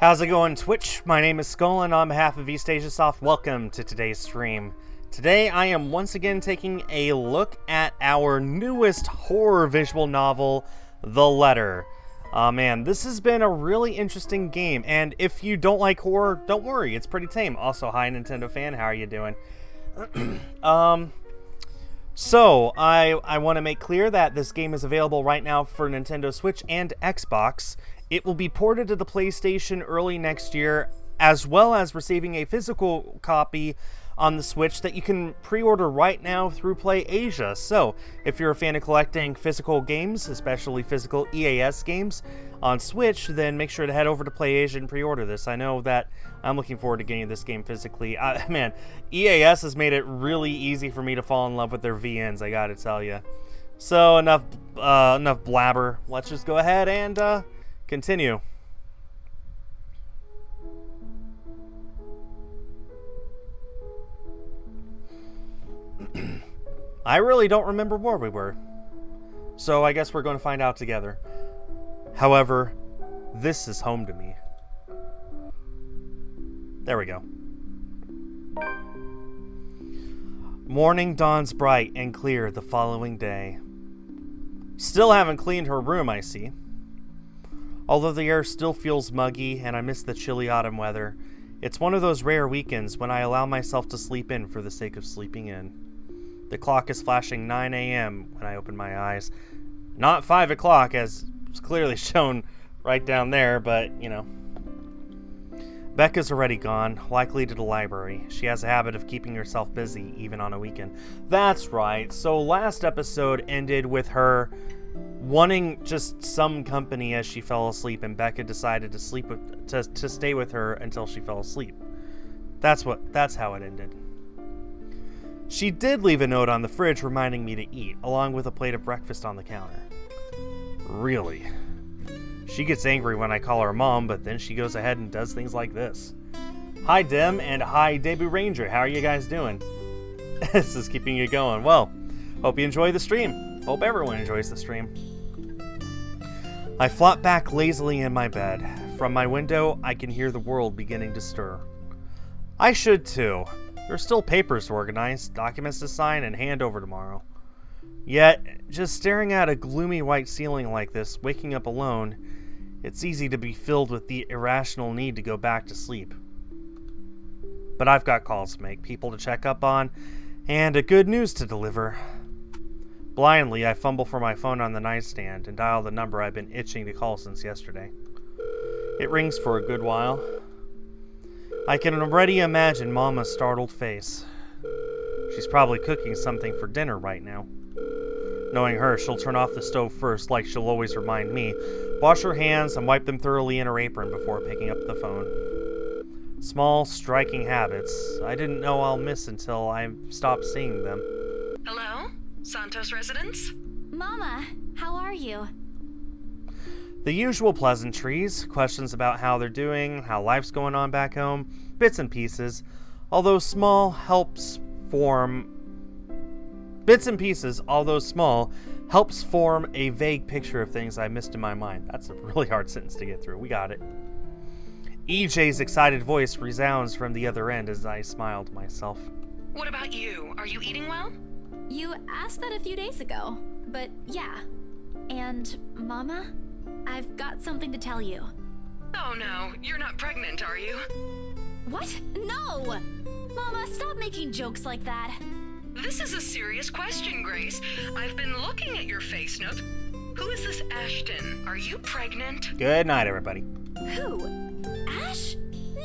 How's it going, Twitch? My name is Skull, and on behalf of Eastasiasoft, welcome to today's stream. Today, I am once again taking a look at our newest horror visual novel, The Letter. Man, this has been a really interesting game, and if you don't like horror, don't worry, it's pretty tame. Also, hi Nintendo fan, how are you doing? So, I want to make clear that this game is available right now for Nintendo Switch and Xbox. It will be ported to the PlayStation early next year, as well as receiving a physical copy on the Switch that you can pre-order right now through PlayAsia. So, if you're a fan of collecting physical games, especially physical EAS games on Switch, then make sure to head over to PlayAsia and pre-order this. I know that I'm looking forward to getting this game physically. Man, EAS has made it really easy for me to fall in love with their VNs, I gotta tell you. So, enough blabber. Let's just go ahead and continue. I really don't remember where we were, so I guess we're going to find out together. However, this is home to me. There we go. Morning dawns bright and clear the following day. Still haven't cleaned her room, I see. Although the air still feels muggy and I miss the chilly autumn weather, it's one of those rare weekends when I allow myself to sleep in for the sake of sleeping in. The clock is flashing 9 a.m. when I open my eyes. Not 5 o'clock, as it's clearly shown right down there, but, you know. Becca's already gone, likely to the library. She has a habit of keeping herself busy, even on a weekend. That's right, so last episode ended with her wanting just some company as she fell asleep, and Becca decided to stay with her until she fell asleep. That's how it ended. She did leave a note on the fridge reminding me to eat, along with a plate of breakfast on the counter. Really? She gets angry when I call her mom, but then she goes ahead and does things like this. Hi Dem, and hi Debut Ranger, how are you guys doing? This is keeping you going. Well, hope you enjoy the stream. Hope everyone enjoys the stream. I flop back lazily in my bed. From my window, I can hear the world beginning to stir. I should too. There's still papers to organize, documents to sign, and hand over tomorrow. Yet, just staring at a gloomy white ceiling like this, waking up alone, it's easy to be filled with the irrational need to go back to sleep. But I've got calls to make, people to check up on, and a good news to deliver. Blindly, I fumble for my phone on the nightstand and dial the number I've been itching to call since yesterday. It rings for a good while. I can already imagine Mama's startled face. She's probably cooking something for dinner right now. Knowing her, she'll turn off the stove first, like she'll always remind me, wash her hands and wipe them thoroughly in her apron before picking up the phone. Small, striking habits I didn't know I'll miss until I stopped seeing them. Hello? Santos residence? Mama, how are you? The usual pleasantries, questions about how they're doing, how life's going on back home, bits and pieces, although small, helps form a vague picture of things I missed in my mind. That's a really hard sentence to get through. We got it. EJ's excited voice resounds from the other end as I smile to myself. What about you? Are you eating well? You asked that a few days ago, but yeah. And, Mama, I've got something to tell you. Oh no, you're not pregnant, are you? What? No! Mama, stop making jokes like that. This is a serious question, Grace. I've been looking at your face note. Who is this Ashton? Are you pregnant? Good night, everybody. Who? Ash?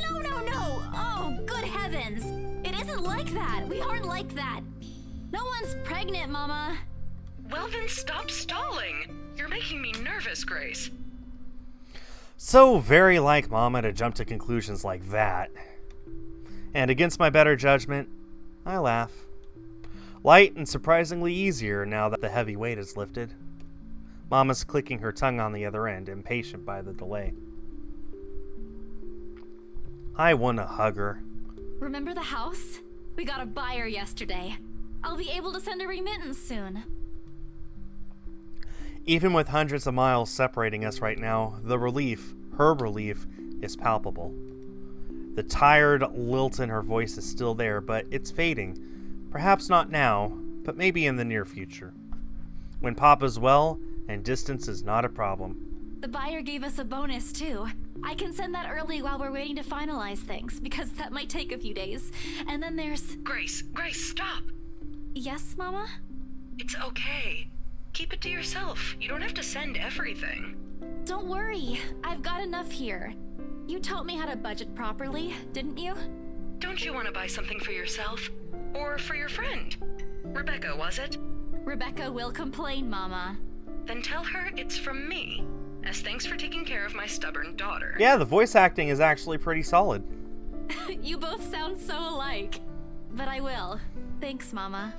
No, no, no! Oh, good heavens! It isn't like that! We aren't like that! No one's pregnant, Mama! Well then stop stalling! You're making me nervous, Grace. So very like Mama to jump to conclusions like that. And against my better judgment, I laugh. Light and surprisingly easier now that the heavy weight is lifted. Mama's clicking her tongue on the other end, impatient by the delay. I want to hug her. Remember the house? We got a buyer yesterday. I'll be able to send a remittance soon. Even with hundreds of miles separating us right now, the relief, her relief, is palpable. The tired lilt in her voice is still there, but it's fading. Perhaps not now, but maybe in the near future. When Papa's well, and distance is not a problem. The buyer gave us a bonus, too. I can send that early while we're waiting to finalize things, because that might take a few days. And then there's... Grace, stop. Yes, Mama? It's okay. Keep it to yourself. You don't have to send everything. Don't worry. I've got enough here. You taught me how to budget properly, didn't you? Don't you want to buy something for yourself? Or for your friend? Rebecca, was it? Rebecca will complain, Mama. Then tell her it's from me, as thanks for taking care of my stubborn daughter. Yeah, the voice acting is actually pretty solid. You both sound so alike. But I will. Thanks, Mama.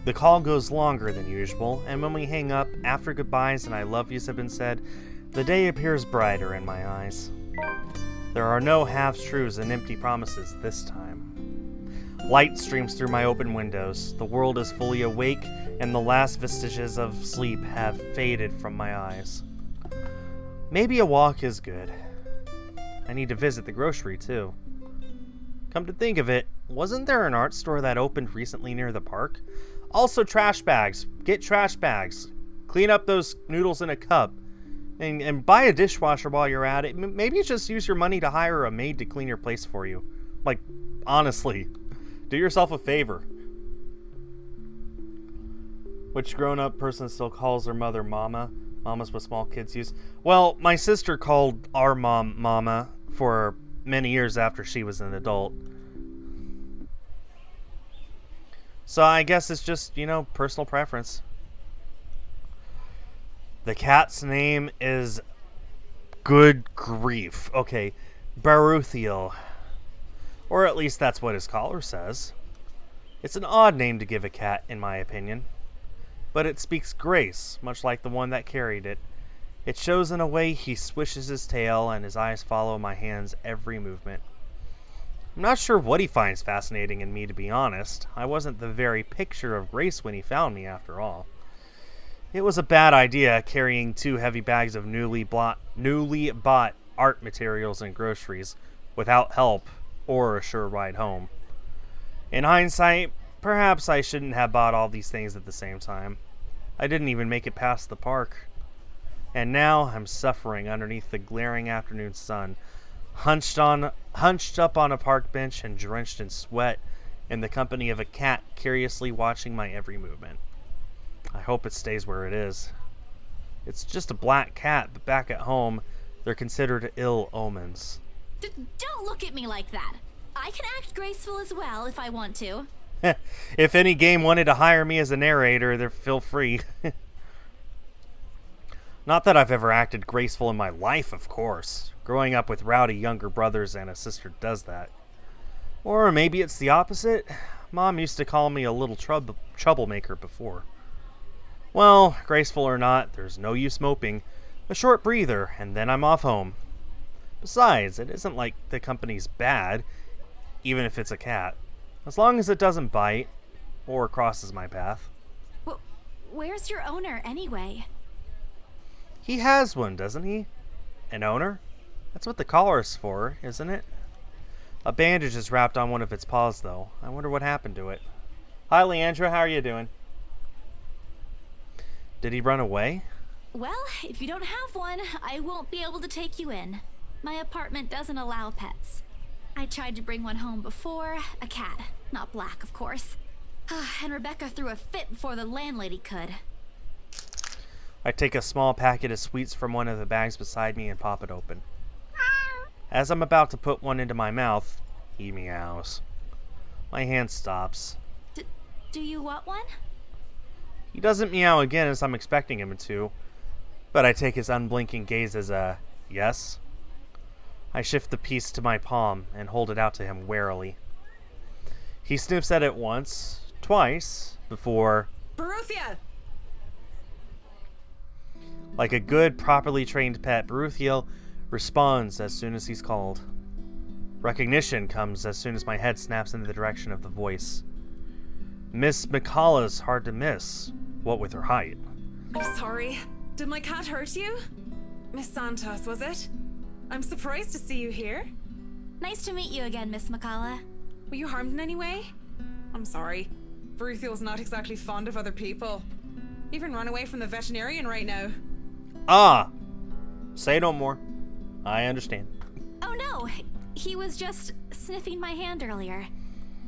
The call goes longer than usual, and when we hang up, after goodbyes and I love yous have been said, the day appears brighter in my eyes. There are no half-truths and empty promises this time. Light streams through my open windows. The world is fully awake, and the last vestiges of sleep have faded from my eyes. Maybe a walk is good. I need to visit the grocery, too. Come to think of it, wasn't there an art store that opened recently near the park? Also, trash bags. Get trash bags. Clean up those noodles in a cup. And buy a dishwasher while you're at it. Maybe just use your money to hire a maid to clean your place for you. Like, honestly, do yourself a favor. Which grown-up person still calls their mother Mama? Mama's what small kids use. Well, my sister called our mom Mama for many years after she was an adult. So I guess it's just, personal preference. The cat's name is... Good grief. Okay, Baruthiel. Or at least that's what his collar says. It's an odd name to give a cat, in my opinion. But it speaks grace, much like the one that carried it. It shows in a way he swishes his tail and his eyes follow my hand's every movement. I'm not sure what he finds fascinating in me, to be honest. I wasn't the very picture of grace when he found me, after all. It was a bad idea carrying 2 heavy bags of newly bought art materials and groceries without help or a sure ride home. In hindsight, perhaps I shouldn't have bought all these things at the same time. I didn't even make it past the park. And now I'm suffering underneath the glaring afternoon sun, hunched up on a park bench and drenched in sweat in the company of a cat curiously watching my every movement. I hope it stays where it is. It's just a black cat, but back at home, they're considered ill omens. Don't look at me like that. I can act graceful as well if I want to. If any game wanted to hire me as a narrator, they're feel free. Not that I've ever acted graceful in my life, of course. Growing up with rowdy younger brothers and a sister does that. Or maybe it's the opposite. Mom used to call me a little troublemaker before. Well, graceful or not, there's no use moping. A short breather, and then I'm off home. Besides, it isn't like the company's bad, even if it's a cat. As long as it doesn't bite, or crosses my path. Where's your owner, anyway? He has one, doesn't he? An owner? That's what the collar's for, isn't it? A bandage is wrapped on one of its paws, though. I wonder what happened to it. Hi, Leandra. How are you doing? Did he run away? Well, if you don't have one, I won't be able to take you in. My apartment doesn't allow pets. I tried to bring one home before, a cat. Not black, of course. And Rebecca threw a fit before the landlady could. I take a small packet of sweets from one of the bags beside me and pop it open. As I'm about to put one into my mouth, he meows. My hand stops. Do you want one? He doesn't meow again as I'm expecting him to, but I take his unblinking gaze as a yes. I shift the piece to my palm and hold it out to him warily. He sniffs at it once, twice, before... Baruthia! Like a good, properly trained pet, Baruthiel responds as soon as he's called. Recognition comes as soon as my head snaps in the direction of the voice. Miss McCullough's hard to miss, what with her height. I'm sorry. Did my cat hurt you? Miss Santos, was it? I'm surprised to see you here. Nice to meet you again, Miss McCullough. Were you harmed in any way? I'm sorry. Beruthiel's not exactly fond of other people. Even run away from the veterinarian right now. Ah! Say no more. I understand. Oh no, he was just sniffing my hand earlier.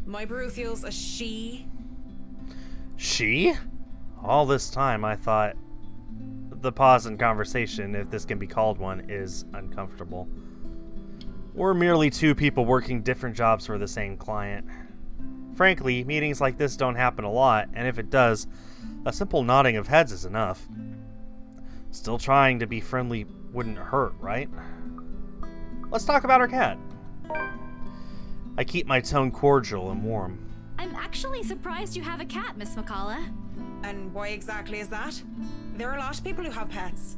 My Beruthiel's a she. She? All this time I thought the pause in conversation, if this can be called one, is uncomfortable. We're merely two people working different jobs for the same client. Frankly, meetings like this don't happen a lot, and if it does, a simple nodding of heads is enough. Still, trying to be friendly wouldn't hurt, right? Let's talk about our cat. I keep my tone cordial and warm. I'm actually surprised you have a cat, Miss McCullough. And why exactly is that? There are a lot of people who have pets.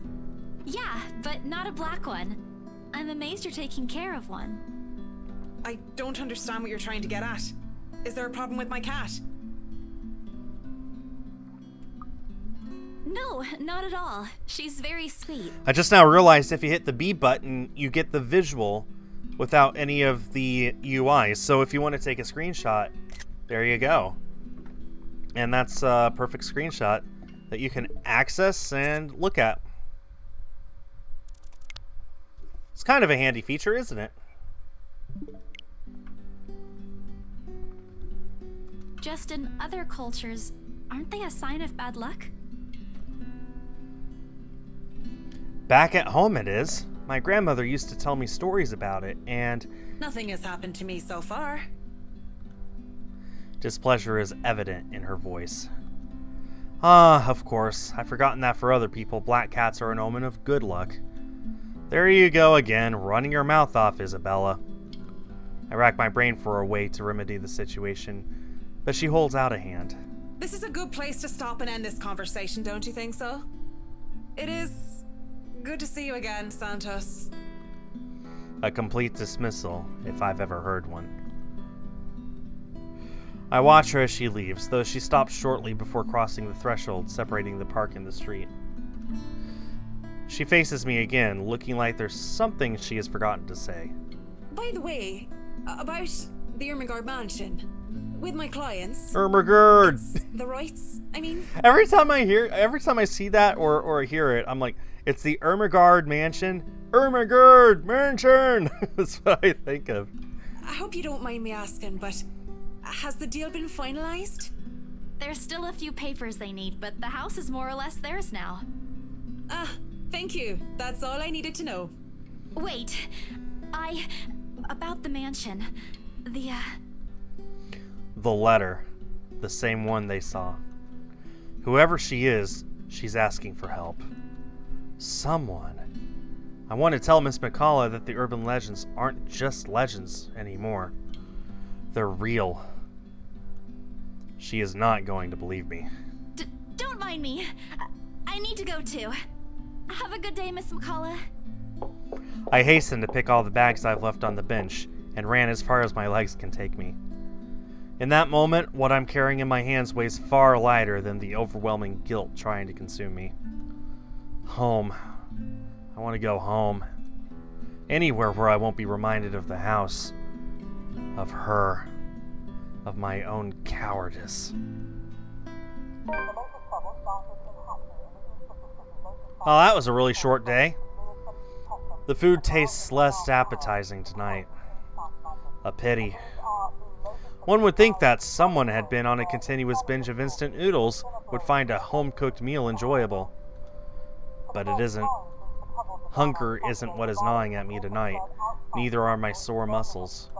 Yeah, but not a black one. I'm amazed you're taking care of one. I don't understand what you're trying to get at. Is there a problem with my cat? No, not at all. She's very sweet. I just now realized if you hit the B button, you get the visual without any of the UI. So if you want to take a screenshot, there you go. And that's a perfect screenshot that you can access and look at. It's kind of a handy feature, isn't it? Just in other cultures, aren't they a sign of bad luck? Back at home it is. My grandmother used to tell me stories about it, and Nothing has happened to me so far. displeasure is evident in her voice. Ah, of course. I've forgotten that for other people, black cats are an omen of good luck. There you go again, running your mouth off, Isabella. I rack my brain for a way to remedy the situation, but she holds out a hand. This is a good place to stop and end this conversation, don't you think so? It is good to see you again, Santos. A complete dismissal, if I've ever heard one. I watch her as she leaves, though she stops shortly before crossing the threshold separating the park and the street. She faces me again, looking like there's something she has forgotten to say. By the way, about the Ermengarde mansion. With my clients. Ermengarde! The rights, I mean. Every time I see that or hear it, I'm like, it's the Ermengarde mansion. Ermengarde mansion! That's what I think of. I hope you don't mind me asking, but has the deal been finalized? There's still a few papers they need, but the house is more or less theirs now. Ah, thank you. That's all I needed to know. Wait, about the mansion. The letter. The same one they saw. Whoever she is, she's asking for help. Someone. I want to tell Miss McCullough that the urban legends aren't just legends anymore. They're real. She is not going to believe me. Don't mind me. I need to go too. Have a good day, Miss McCullough. I hasten to pick all the bags I've left on the bench and ran as far as my legs can take me. In that moment, what I'm carrying in my hands weighs far lighter than the overwhelming guilt trying to consume me. Home. I want to go home. Anywhere where I won't be reminded of the house. Of her. Of my own cowardice. Oh, that was a really short day. The food tastes less appetizing tonight. A pity. One would think that someone had been on a continuous binge of instant noodles would find a home-cooked meal enjoyable. But it isn't. Hunger isn't what is gnawing at me tonight. Neither are my sore muscles.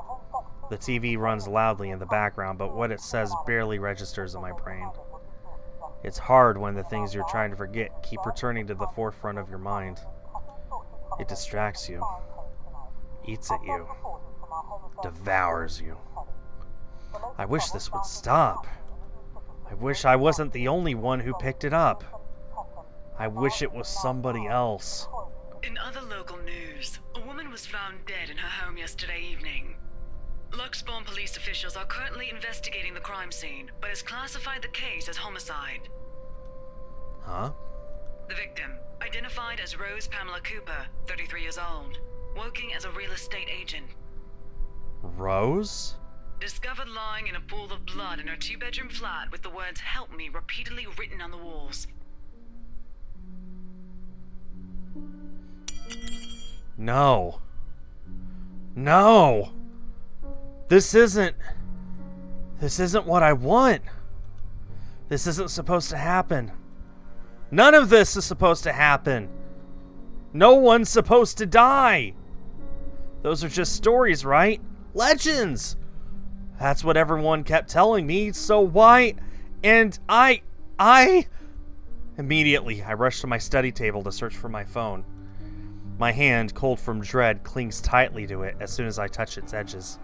The TV runs loudly in the background, but what it says barely registers in my brain. It's hard when the things you're trying to forget keep returning to the forefront of your mind. It distracts you, eats at you, devours you. I wish this would stop. I wish I wasn't the only one who picked it up. I wish it was somebody else. In other local news, a woman was found dead in her home yesterday evening. Luxbourne police officials are currently investigating the crime scene, but has classified the case as homicide. Huh? The victim, identified as Rose Pamela Cooper, 33 years old. working as a real estate agent. Rose? Discovered lying in a pool of blood in her 2-bedroom flat with the words "Help me" repeatedly written on the walls. No. No! This isn't what I want. This isn't supposed to happen. None of this is supposed to happen. No one's supposed to die. Those are just stories, right? Legends. That's what everyone kept telling me, so why? And I... Immediately, I rush to my study table to search for my phone. My hand, cold from dread, clings tightly to it as soon as I touch its edges.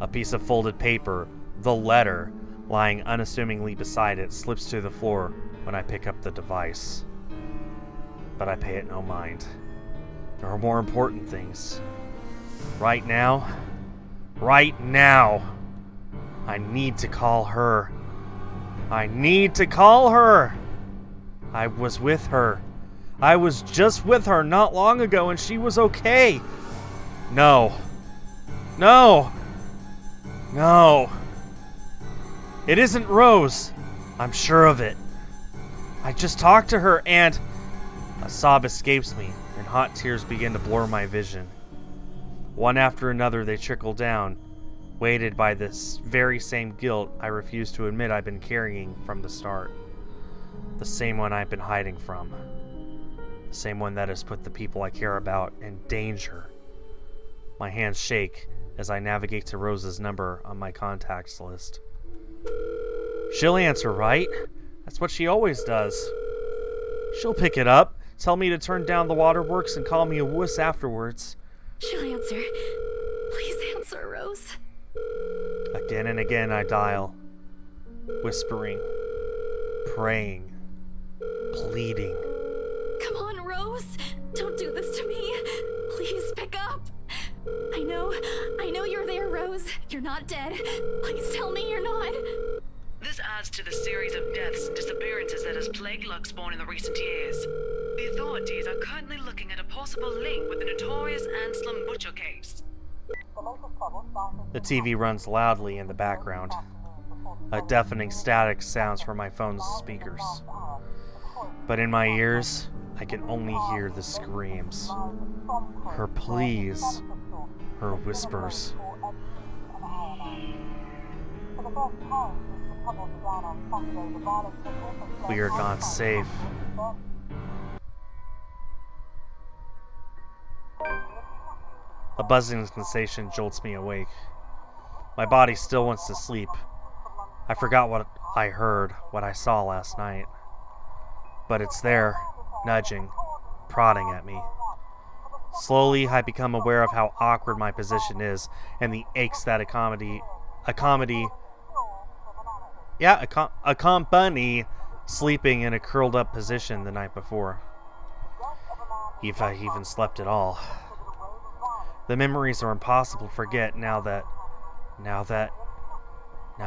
A piece of folded paper, the letter, lying unassumingly beside it, slips to the floor when I pick up the device. But I pay it no mind. There are more important things. Right now, I need to call her. I need to call her. I was with her. I was just with her not long ago and she was okay. No. No. No. It isn't Rose. I'm sure of it. I just talked to her and... A sob escapes me and hot tears begin to blur my vision. One after another they trickle down, weighted by this very same guilt I refuse to admit I've been carrying from the start. The same one I've been hiding from. The same one that has put the people I care about in danger. My hands shake as I navigate to Rose's number on my contacts list. She'll answer, right? That's what she always does. She'll pick it up, tell me to turn down the waterworks, and call me a wuss afterwards. She'll answer. Please answer, Rose. Again and again I dial, whispering, praying, pleading. Come on, Rose. Don't do this to me. Please pick up. I know you're there, Rose. You're not dead. Please tell me you're not. This adds to the series of deaths and disappearances that has plagued Luxbourne in the recent years. The authorities are currently looking at a possible link with the notorious Anselm Butcher case. The TV runs loudly in the background. A deafening static sounds from my phone's speakers. But in my ears, I can only hear the screams. Her pleas. Her whispers. We are not safe. A buzzing sensation jolts me awake. My body still wants to sleep. I forgot what I heard, what I saw last night. But it's there, nudging, prodding at me. Slowly, I become aware of how awkward my position is and the aches that accompany sleeping in a curled up position the night before. If I even slept at all. The memories are impossible to forget now that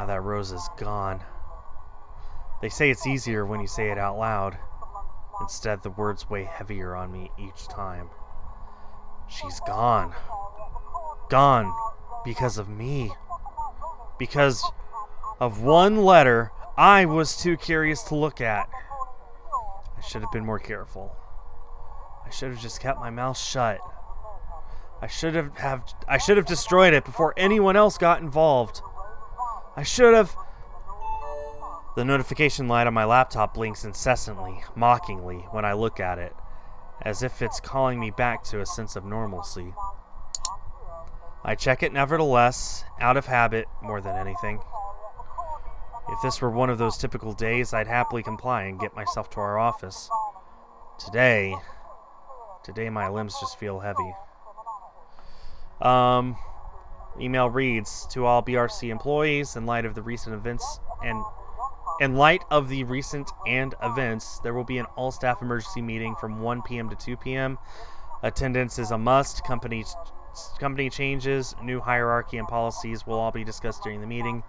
Rose is gone. They say it's easier when you say it out loud. Instead, the words weigh heavier on me each time. She's gone. Gone because of me. Because of one letter I was too curious to look at. I should have been more careful. I should have just kept my mouth shut. I should have destroyed it before anyone else got involved. I should have... The notification light on my laptop blinks incessantly, mockingly, when I look at it, as if it's calling me back to a sense of normalcy. I check it nevertheless, out of habit more than anything. If this were one of those typical days, I'd happily comply and get myself to our office. Today my limbs just feel heavy. Email reads, to all BRC employees, in light of the recent events, there will be an all-staff emergency meeting from 1 p.m. to 2 p.m. Attendance is a must. Company changes, new hierarchy and policies will all be discussed during the meeting.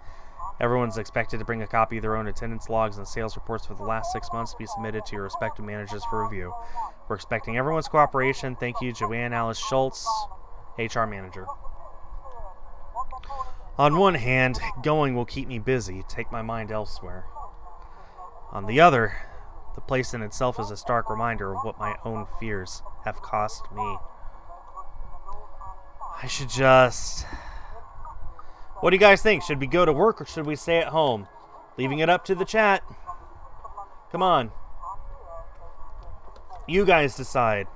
Everyone's expected to bring a copy of their own attendance logs and sales reports for the last 6 months to be submitted to your respective managers for review. We're expecting everyone's cooperation. Thank you, Joanne Alice Schultz, HR Manager. On one hand, going will keep me busy, take my mind elsewhere. On the other, the place in itself is a stark reminder of what my own fears have cost me. I should just... What do you guys think? Should we go to work or should we stay at home? Leaving it up to the chat. Come on. You guys decide.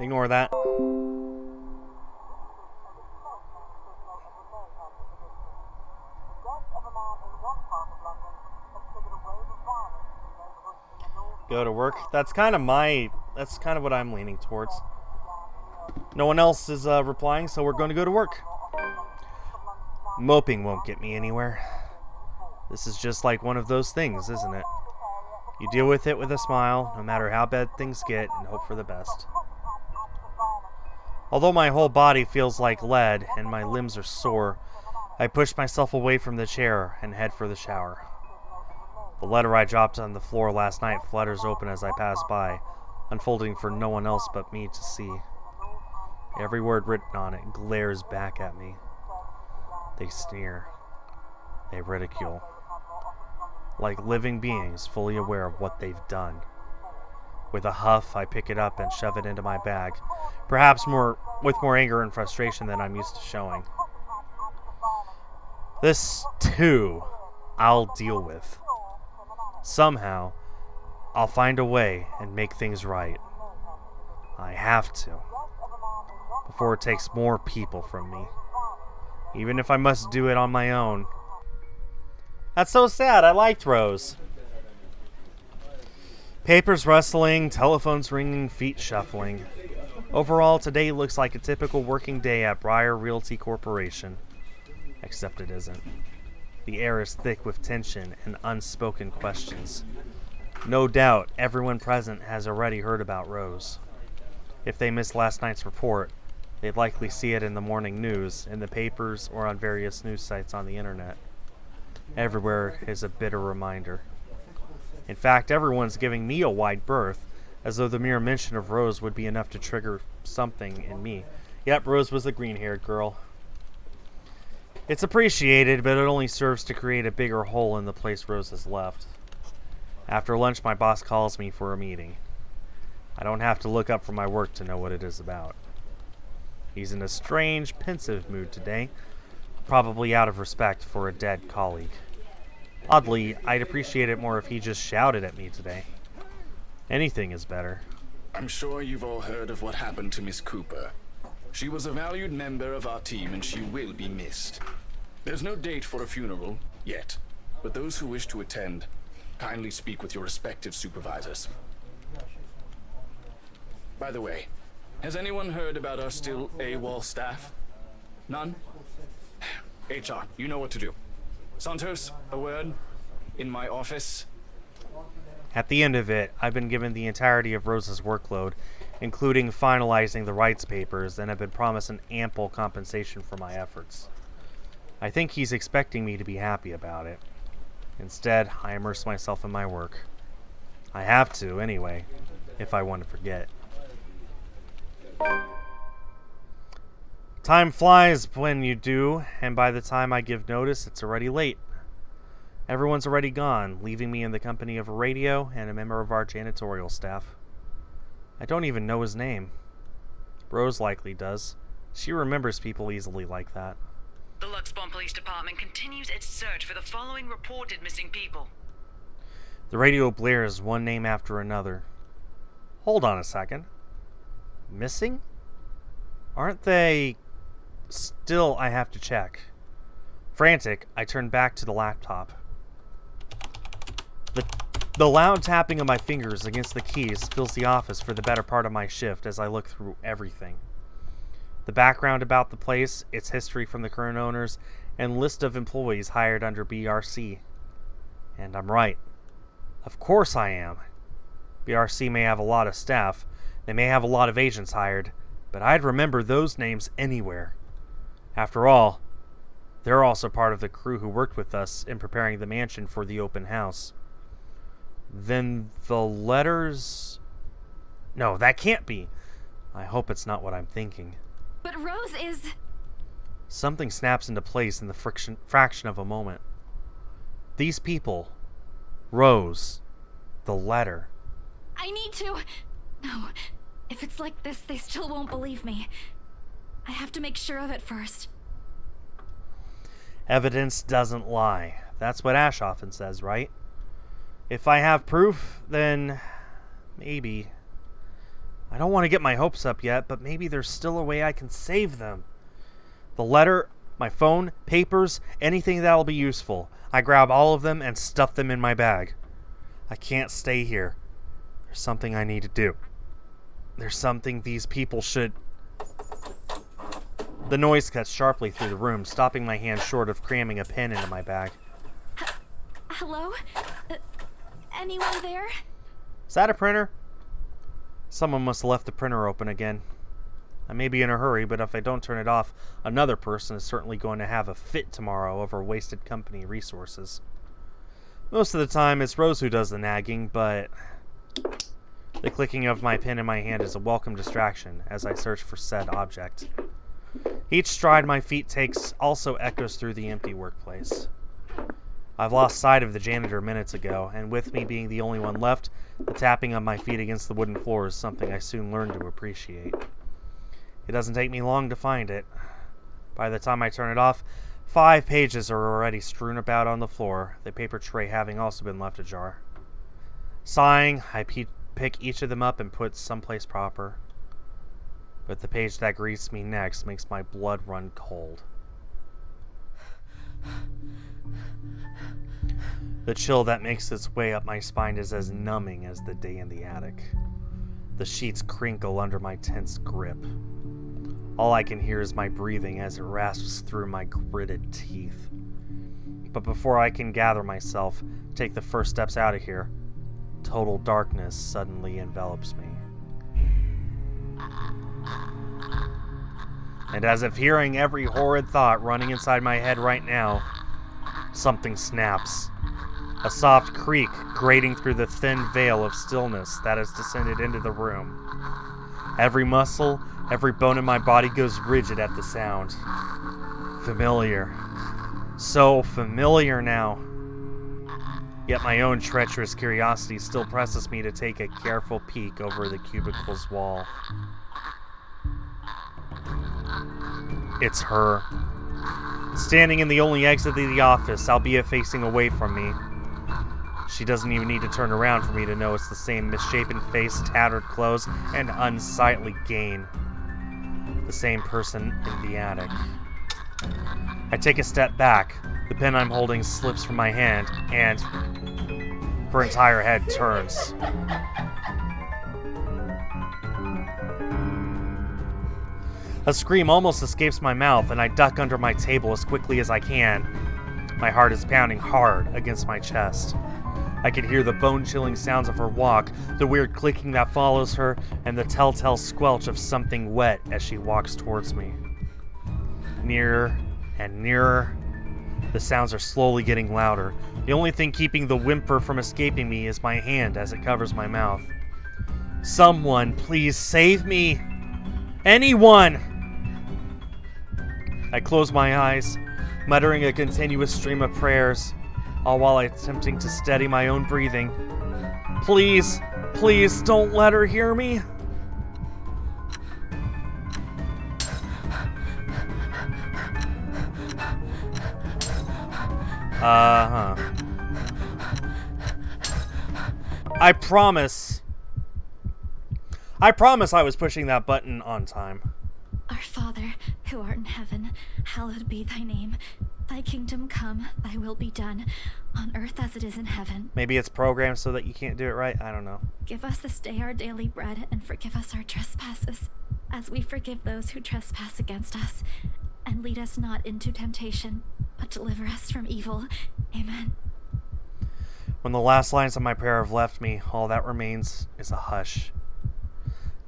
Ignore that. Go to work. That's kind of what I'm leaning towards. No one else is replying, so we're going to go to work. Moping won't get me anywhere. This is just like one of those things, isn't it? You deal with it with a smile, no matter how bad things get, and hope for the best. Although my whole body feels like lead and my limbs are sore, I push myself away from the chair and head for the shower. The letter I dropped on the floor last night flutters open as I pass by, unfolding for no one else but me to see. Every word written on it glares back at me. They sneer. They ridicule. Like living beings fully aware of what they've done. With a huff, I pick it up and shove it into my bag, perhaps with more anger and frustration than I'm used to showing. This, too, I'll deal with. Somehow, I'll find a way and make things right. I have to. Before it takes more people from me. Even if I must do it on my own. That's so sad. I liked Rose. Papers rustling, telephones ringing, feet shuffling. Overall, today looks like a typical working day at Briar Realty Corporation. Except it isn't. The air is thick with tension and unspoken questions. No doubt, everyone present has already heard about Rose. If they missed last night's report, they'd likely see it in the morning news, in the papers, or on various news sites on the internet. Everywhere is a bitter reminder. In fact, everyone's giving me a wide berth, as though the mere mention of Rose would be enough to trigger something in me. Yep, Rose was the green-haired girl. It's appreciated, but it only serves to create a bigger hole in the place Rose has left. After lunch, my boss calls me for a meeting. I don't have to look up from my work to know what it is about. He's in a strange, pensive mood today, probably out of respect for a dead colleague. Oddly, I'd appreciate it more if he just shouted at me today. Anything is better. I'm sure you've all heard of what happened to Miss Cooper. She was a valued member of our team and she will be missed. There's no date for a funeral yet, but those who wish to attend, kindly speak with your respective supervisors. By the way, has anyone heard about our still AWOL staff? None? HR, you know what to do. Santos, a word? In my office? At the end of it, I've been given the entirety of Rose's workload, including finalizing the rights papers, and have been promised an ample compensation for my efforts. I think he's expecting me to be happy about it. Instead, I immerse myself in my work. I have to, anyway, if I want to forget. Time flies when you do, and by the time I give notice, it's already late. Everyone's already gone, leaving me in the company of a radio and a member of our janitorial staff. I don't even know his name. Rose likely does. She remembers people easily like that. The Luxbon Police Department continues its search for the following reported missing people. The radio blares one name after another. Hold on a second. Missing? Aren't they... Still, I have to check. Frantic, I turn back to the laptop. The loud tapping of my fingers against the keys fills the office for the better part of my shift as I look through everything. The background about the place, its history from the current owners, and list of employees hired under BRC. And I'm right. Of course I am. BRC may have a lot of staff. They may have a lot of agents hired, but I'd remember those names anywhere. After all, they're also part of the crew who worked with us in preparing the mansion for the open house. Then the letters... No, that can't be. I hope it's not what I'm thinking. But Rose is... Something snaps into place in the fraction of a moment. These people, Rose, the letter. I need to... No, if it's like this, they still won't believe me. I have to make sure of it first. Evidence doesn't lie. That's what Ash often says, right? If I have proof, then maybe. I don't want to get my hopes up yet, but maybe there's still a way I can save them. The letter, my phone, papers, anything that'll be useful. I grab all of them and stuff them in my bag. I can't stay here. There's something I need to do. There's something these people should... The noise cuts sharply through the room, stopping my hand short of cramming a pen into my bag. Hello? Anyone there? Is that a printer? Someone must have left the printer open again. I may be in a hurry, but if I don't turn it off, another person is certainly going to have a fit tomorrow over wasted company resources. Most of the time, it's Rose who does the nagging, but the clicking of my pen in my hand is a welcome distraction as I search for said object. Each stride my feet takes also echoes through the empty workplace. I've lost sight of the janitor minutes ago, and with me being the only one left, the tapping of my feet against the wooden floor is something I soon learned to appreciate. It doesn't take me long to find it. By the time I turn it off, 5 pages are already strewn about on the floor, the paper tray having also been left ajar. Sighing, I pick each of them up and put someplace proper. But the page that greets me next makes my blood run cold. The chill that makes its way up my spine is as numbing as the day in the attic. The sheets crinkle under my tense grip. All I can hear is my breathing as it rasps through my gritted teeth. But before I can gather myself, take the first steps out of here, total darkness suddenly envelops me. And as if hearing every horrid thought running inside my head right now, something snaps. A soft creak grating through the thin veil of stillness that has descended into the room. Every muscle, every bone in my body goes rigid at the sound. Familiar. So familiar now. Yet my own treacherous curiosity still presses me to take a careful peek over the cubicle's wall. It's her. Standing in the only exit of the office, albeit facing away from me. She doesn't even need to turn around for me to know it's the same misshapen face, tattered clothes, and unsightly gain. The same person in the attic. I take a step back. The pen I'm holding slips from my hand, and her entire head turns. A scream almost escapes my mouth, and I duck under my table as quickly as I can. My heart is pounding hard against my chest. I can hear the bone-chilling sounds of her walk, the weird clicking that follows her, and the telltale squelch of something wet as she walks towards me. Nearer and nearer. The sounds are slowly getting louder. The only thing keeping the whimper from escaping me is my hand as it covers my mouth. Someone, please save me! Anyone! I close my eyes, muttering a continuous stream of prayers, all while attempting to steady my own breathing. Please, please don't let her hear me. I promise I was pushing that button on time. Our Father, who art in heaven, hallowed be thy name. Thy kingdom come, thy will be done, on earth as it is in heaven. Maybe it's programmed so that you can't do it right. I don't know. Give us this day our daily bread, and forgive us our trespasses, as we forgive those who trespass against us. And lead us not into temptation, but deliver us from evil. Amen. When the last lines of my prayer have left me, all that remains is a hush.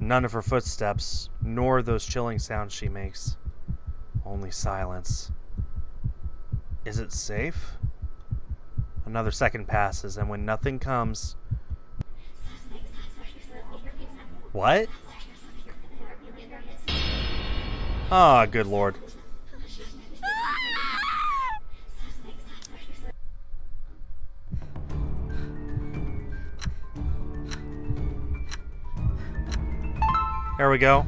None of her footsteps, nor those chilling sounds she makes. Only silence. Is it safe? Another second passes, and when nothing comes... What? Ah, good lord. There we go.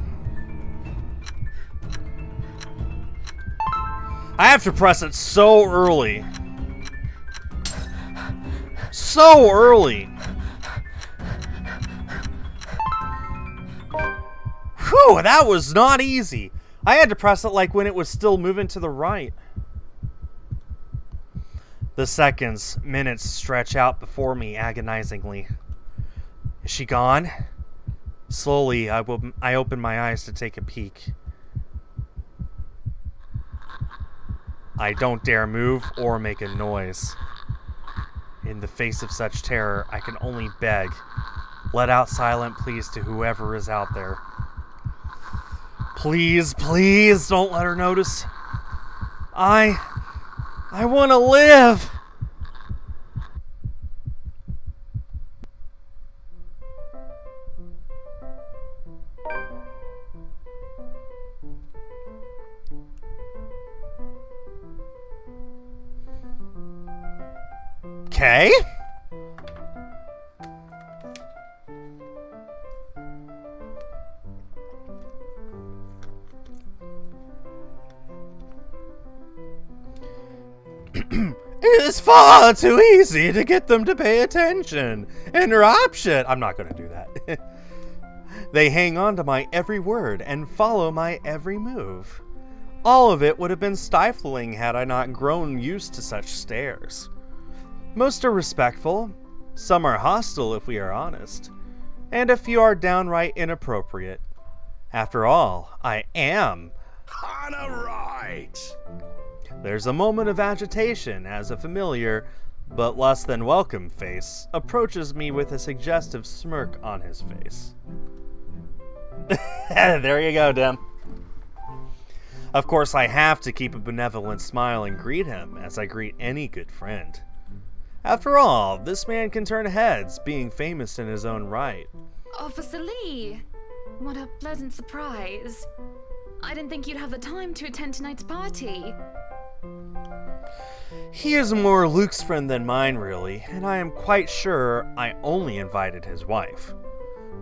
I have to press it so early. So early. Whew, that was not easy. I had to press it like when it was still moving to the right. The seconds, minutes stretch out before me agonizingly. Is she gone? Slowly, I open my eyes to take a peek. I don't dare move or make a noise. In the face of such terror, I can only beg, let out silent pleas to whoever is out there. Please, please don't let her notice. I want to live. Okay. It is far too easy to get them to pay attention. Interruption. I'm not going to do that. They hang on to my every word and follow my every move. All of it would have been stifling had I not grown used to such stares. Most are respectful, some are hostile if we are honest, and a few are downright inappropriate. After all, I am. Kinda right. There's a moment of agitation as a familiar, but less than welcome face approaches me with a suggestive smirk on his face. There you go, Dem. Of course, I have to keep a benevolent smile and greet him as I greet any good friend. After all, this man can turn heads, being famous in his own right. Officer Lee! What a pleasant surprise. I didn't think you'd have the time to attend tonight's party. He is more Luke's friend than mine, really, and I am quite sure I only invited his wife.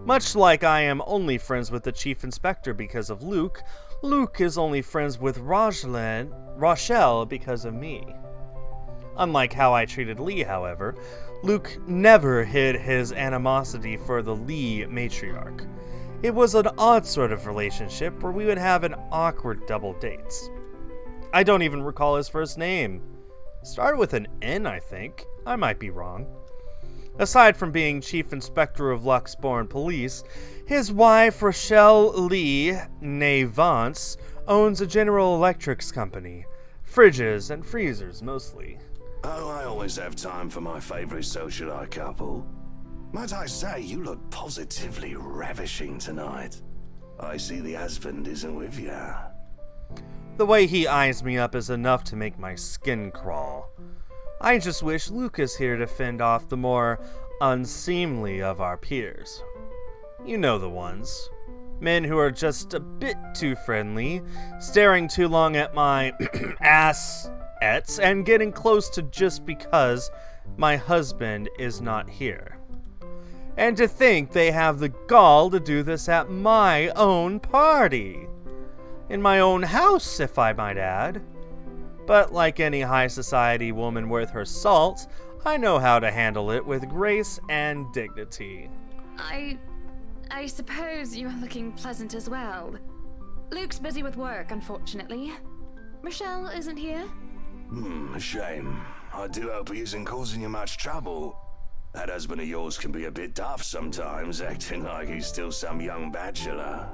Much like I am only friends with the Chief Inspector because of Luke, Luke is only friends with Rochelle because of me. Unlike how I treated Lee, however, Luke never hid his animosity for the Lee matriarch. It was an odd sort of relationship where we would have an awkward double dates. I don't even recall his first name. It started with an N, I think. I might be wrong. Aside from being Chief Inspector of Luxbourne Police, his wife, Rochelle Lee, née Vance, owns a General Electrics company. Fridges and freezers, mostly. Oh, I always have time for my favorite socialite couple. Might I say, you look positively ravishing tonight. I see the husband isn't with you. The way he eyes me up is enough to make my skin crawl. I just wish Luke is here to fend off the more unseemly of our peers. You know the ones. Men who are just a bit too friendly, staring too long at my ass-ets, and getting close to just because my husband is not here. And to think they have the gall to do this at my own party. In my own house, if I might add. But like any high society woman worth her salt, I know how to handle it with grace and dignity. I suppose you're looking pleasant as well. Luke's busy with work, unfortunately. Rochelle isn't here? A shame. I do hope he isn't causing you much trouble. That husband of yours can be a bit daft sometimes, acting like he's still some young bachelor.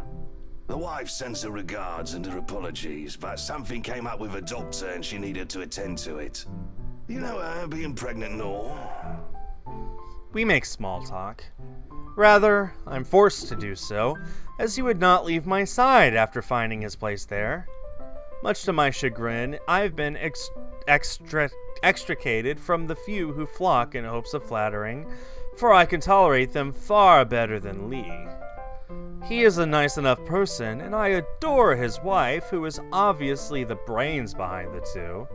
The wife sends her regards and her apologies, but something came up with a doctor and she needed to attend to it. You know her being pregnant and all. We make small talk. Rather, I'm forced to do so, as he would not leave my side after finding his place there. Much to my chagrin, I've been extricated from the few who flock in hopes of flattering, for I can tolerate them far better than Lee. He is a nice enough person, and I adore his wife, who is obviously the brains behind the two.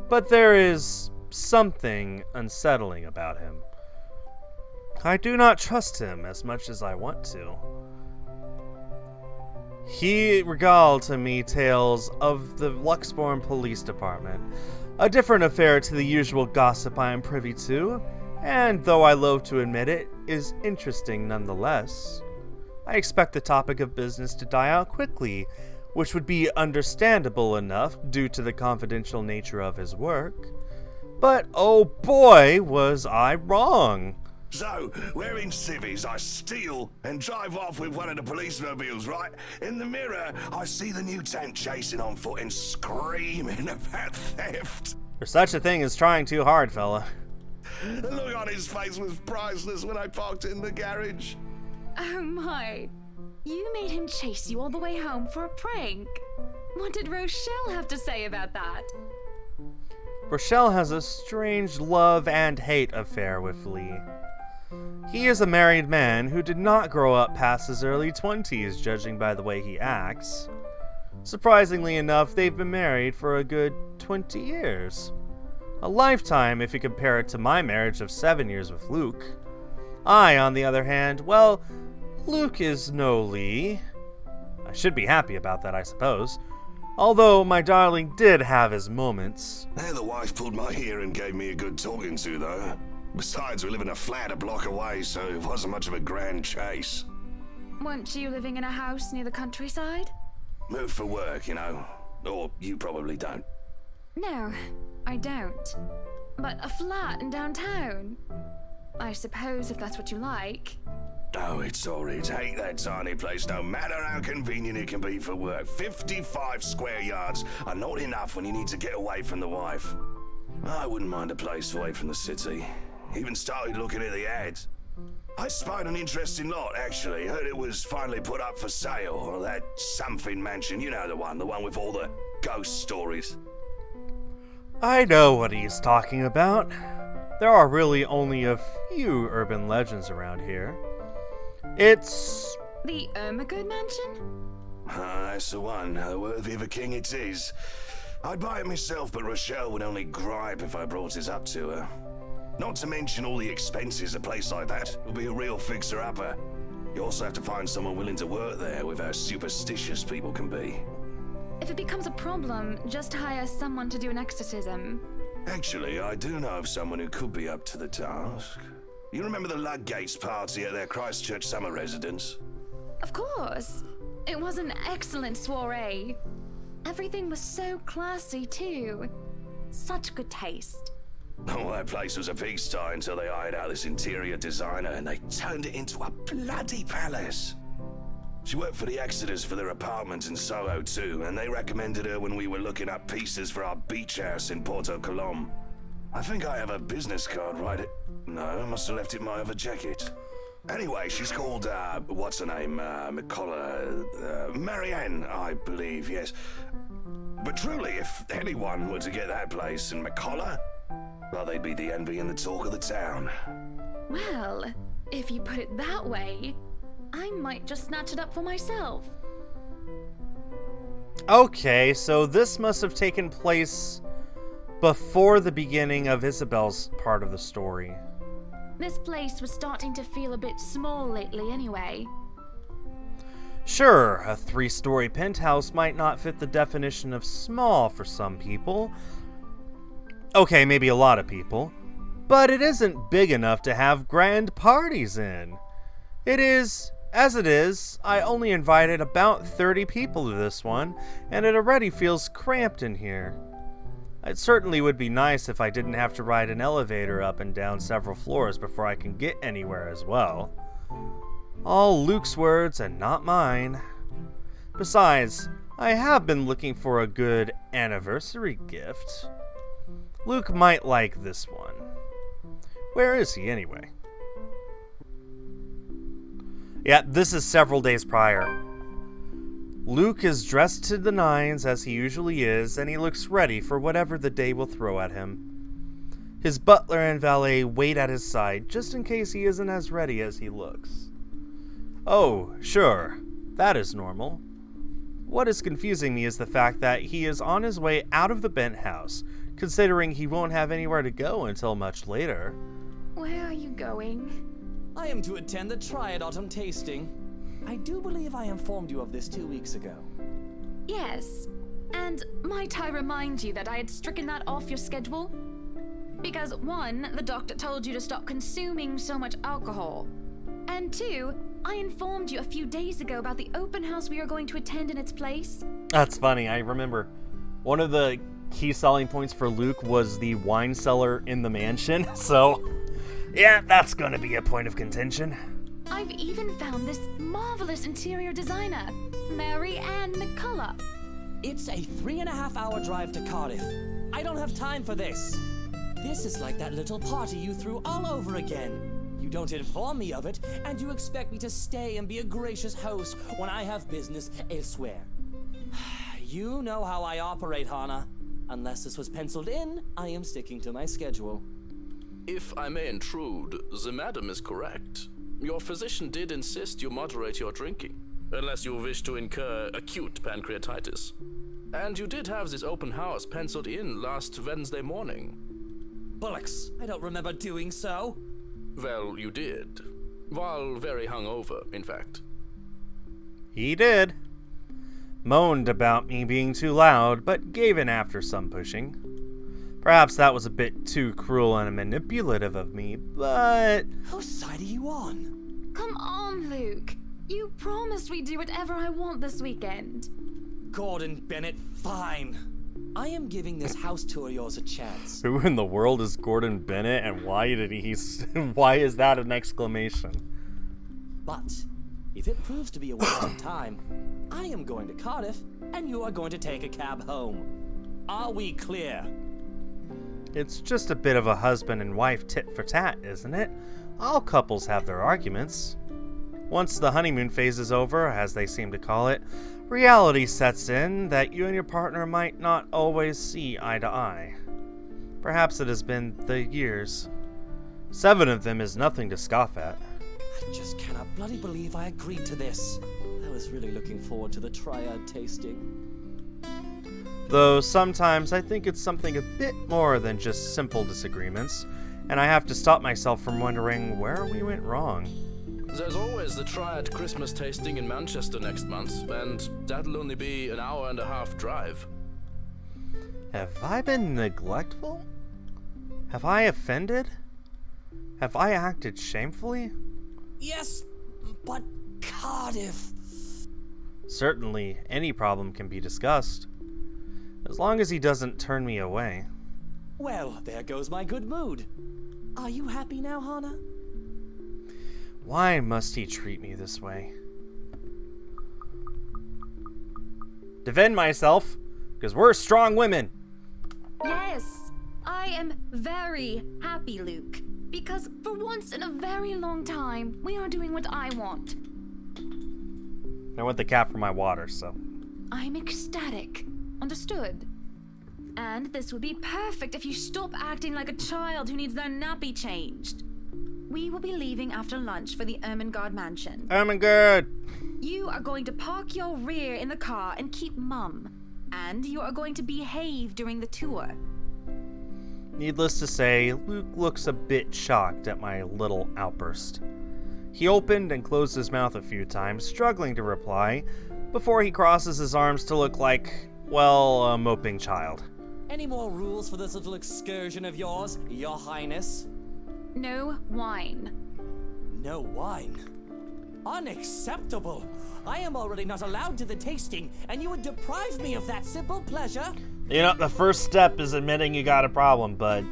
But there is something unsettling about him. I do not trust him as much as I want to. He regaled to me tales of the Luxbourne Police Department, a different affair to the usual gossip I am privy to, and though I loathe to admit it, is interesting nonetheless. I expect the topic of business to die out quickly, which would be understandable enough due to the confidential nature of his work. But oh boy, was I wrong! So, wearing civvies, I steal and drive off with one of the police mobiles, right? In the mirror, I see the mutant chasing on foot and screaming about theft. There's such a thing as trying too hard, fella. The look on his face was priceless when I parked in the garage. Oh my. You made him chase you all the way home for a prank. What did Rochelle have to say about that? Rochelle has a strange love and hate affair with Lee. He is a married man who did not grow up past his early 20s, judging by the way he acts. Surprisingly enough, they've been married for a good 20 years. A lifetime if you compare it to my marriage of 7 years with Luke. I, on the other hand, well, Luke is no Lee. I should be happy about that, I suppose. Although my darling did have his moments. The wife pulled my ear and gave me a good talking to, though. Besides, we live in a flat a block away, so it wasn't much of a grand chase. Weren't you living in a house near the countryside? Moved for work, you know. Or you probably don't. No, I don't. But a flat in downtown? I suppose if that's what you like. Oh, it's horrid. Hate that tiny place, no matter how convenient it can be for work. 55 square yards are not enough when you need to get away from the wife. I wouldn't mind a place away from the city. Even started looking at the ads. I spied an interesting lot, actually. Heard it was finally put up for sale. Or that something mansion, you know the one with all the ghost stories. I know what he's talking about. There are really only a few urban legends around here. It's... The Ermagood Mansion? That's the one. Worthy of a king it is. I'd buy it myself, but Rochelle would only gripe if I brought it up to her. Not to mention all the expenses a place like that will be a real fixer-upper. You also have to find someone willing to work there with how superstitious people can be. If it becomes a problem, just hire someone to do an exorcism. Actually, I do know of someone who could be up to the task. You remember the Ludgates party at their Christchurch summer residence? Of course. It was an excellent soiree. Everything was so classy, too. Such good taste. Oh, that place was a pigsty until they hired out this interior designer and they turned it into a bloody palace. She worked for the Exodus for their apartment in Soho too, and they recommended her when we were looking up pieces for our beach house in Porto Colom. I think I have a business card, right? No, I must have left it in my other jacket. Anyway, she's called, what's her name? McCullough, Marianne, I believe, yes. But truly, if anyone were to get that place in McCullough, well, they'd be the envy and the talk of the town. Well, if you put it that way, I might just snatch it up for myself. Okay, so this must have taken place before the beginning of Isabel's part of the story. This place was starting to feel a bit small lately anyway. Sure, a 3-story penthouse might not fit the definition of small for some people. Okay, maybe a lot of people. But it isn't big enough to have grand parties in. It is, as it is, I only invited about 30 people to this one, and it already feels cramped in here. It certainly would be nice if I didn't have to ride an elevator up and down several floors before I can get anywhere as well. All Luke's words and not mine. Besides, I have been looking for a good anniversary gift. Luke might like this one. Where is he anyway? Yeah, this is several days prior. Luke is dressed to the nines as he usually is, and he looks ready for whatever the day will throw at him. His butler and valet wait at his side just in case he isn't as ready as he looks. Oh, sure, that is normal. What is confusing me is the fact that he is on his way out of the Bent house, considering he won't have anywhere to go until much later. Where are you going? I am to attend the Triad Autumn tasting. I do believe I informed you of this 2 weeks ago. Yes. And might I remind you that I had stricken that off your schedule? Because 1, the doctor told you to stop consuming so much alcohol. And 2, I informed you a few days ago about the open house we are going to attend in its place. That's funny, I remember. One of the key selling points for Luke was the wine cellar in the mansion, so yeah, that's gonna be a point of contention. I've even found this marvelous interior designer, Mary Ann McCullough. It's a 3.5-hour drive to Cardiff. I don't have time for this. This is like that little party you threw all over again. You don't inform me of it, and you expect me to stay and be a gracious host when I have business elsewhere. You know how I operate, Hana. Unless this was penciled in, I am sticking to my schedule. If I may intrude, the madam is correct. Your physician did insist you moderate your drinking, unless you wish to incur acute pancreatitis. And you did have this open house penciled in last Wednesday morning. Bullocks, I don't remember doing so. Well, you did. While very hungover, in fact. He did. Moaned about me being too loud, but gave in after some pushing. Perhaps that was a bit too cruel and manipulative of me, but... Whose side are you on? Come on, Luke. You promised we'd do whatever I want this weekend. Gordon Bennett, fine. I am giving this house tour of yours a chance. Who in the world is Gordon Bennett, and why did he... why is that an exclamation? But if it proves to be a waste of time, I am going to Cardiff, and you are going to take a cab home. Are we clear? It's just a bit of a husband and wife tit for tat, isn't it? All couples have their arguments. Once the honeymoon phase is over, as they seem to call it, reality sets in that you and your partner might not always see eye to eye. Perhaps it has been the years. 7 of them is nothing to scoff at. I just cannot bloody believe I agreed to this. I was really looking forward to the Triad tasting. Though sometimes I think it's something a bit more than just simple disagreements, and I have to stop myself from wondering where we went wrong. There's always the Triad Christmas tasting in Manchester next month, and that'll only be an hour-and-a-half drive. Have I been neglectful? Have I offended? Have I acted shamefully? Yes, but Cardiff. Certainly, any problem can be discussed. As long as he doesn't turn me away. Well, there goes my good mood. Are you happy now, Hana? Why must he treat me this way? Defend myself, because we're strong women. Yes, I am very happy, Luke. Because for once in a very long time, we are doing what I want. I want the cap for my water, so... I'm ecstatic. Understood? And this would be perfect if you stop acting like a child who needs their nappy changed. We will be leaving after lunch for the Ermengarde mansion. Ermengarde! You are going to park your rear in the car and keep mum. And you are going to behave during the tour. Needless to say, Luke looks a bit shocked at my little outburst. He opened and closed his mouth a few times, struggling to reply, before he crosses his arms to look like, well, a moping child. Any more rules for this little excursion of yours, Your Highness? No wine. No wine? Unacceptable! I am already not allowed to the tasting, and you would deprive me of that simple pleasure? You know, the first step is admitting you got a problem, bud.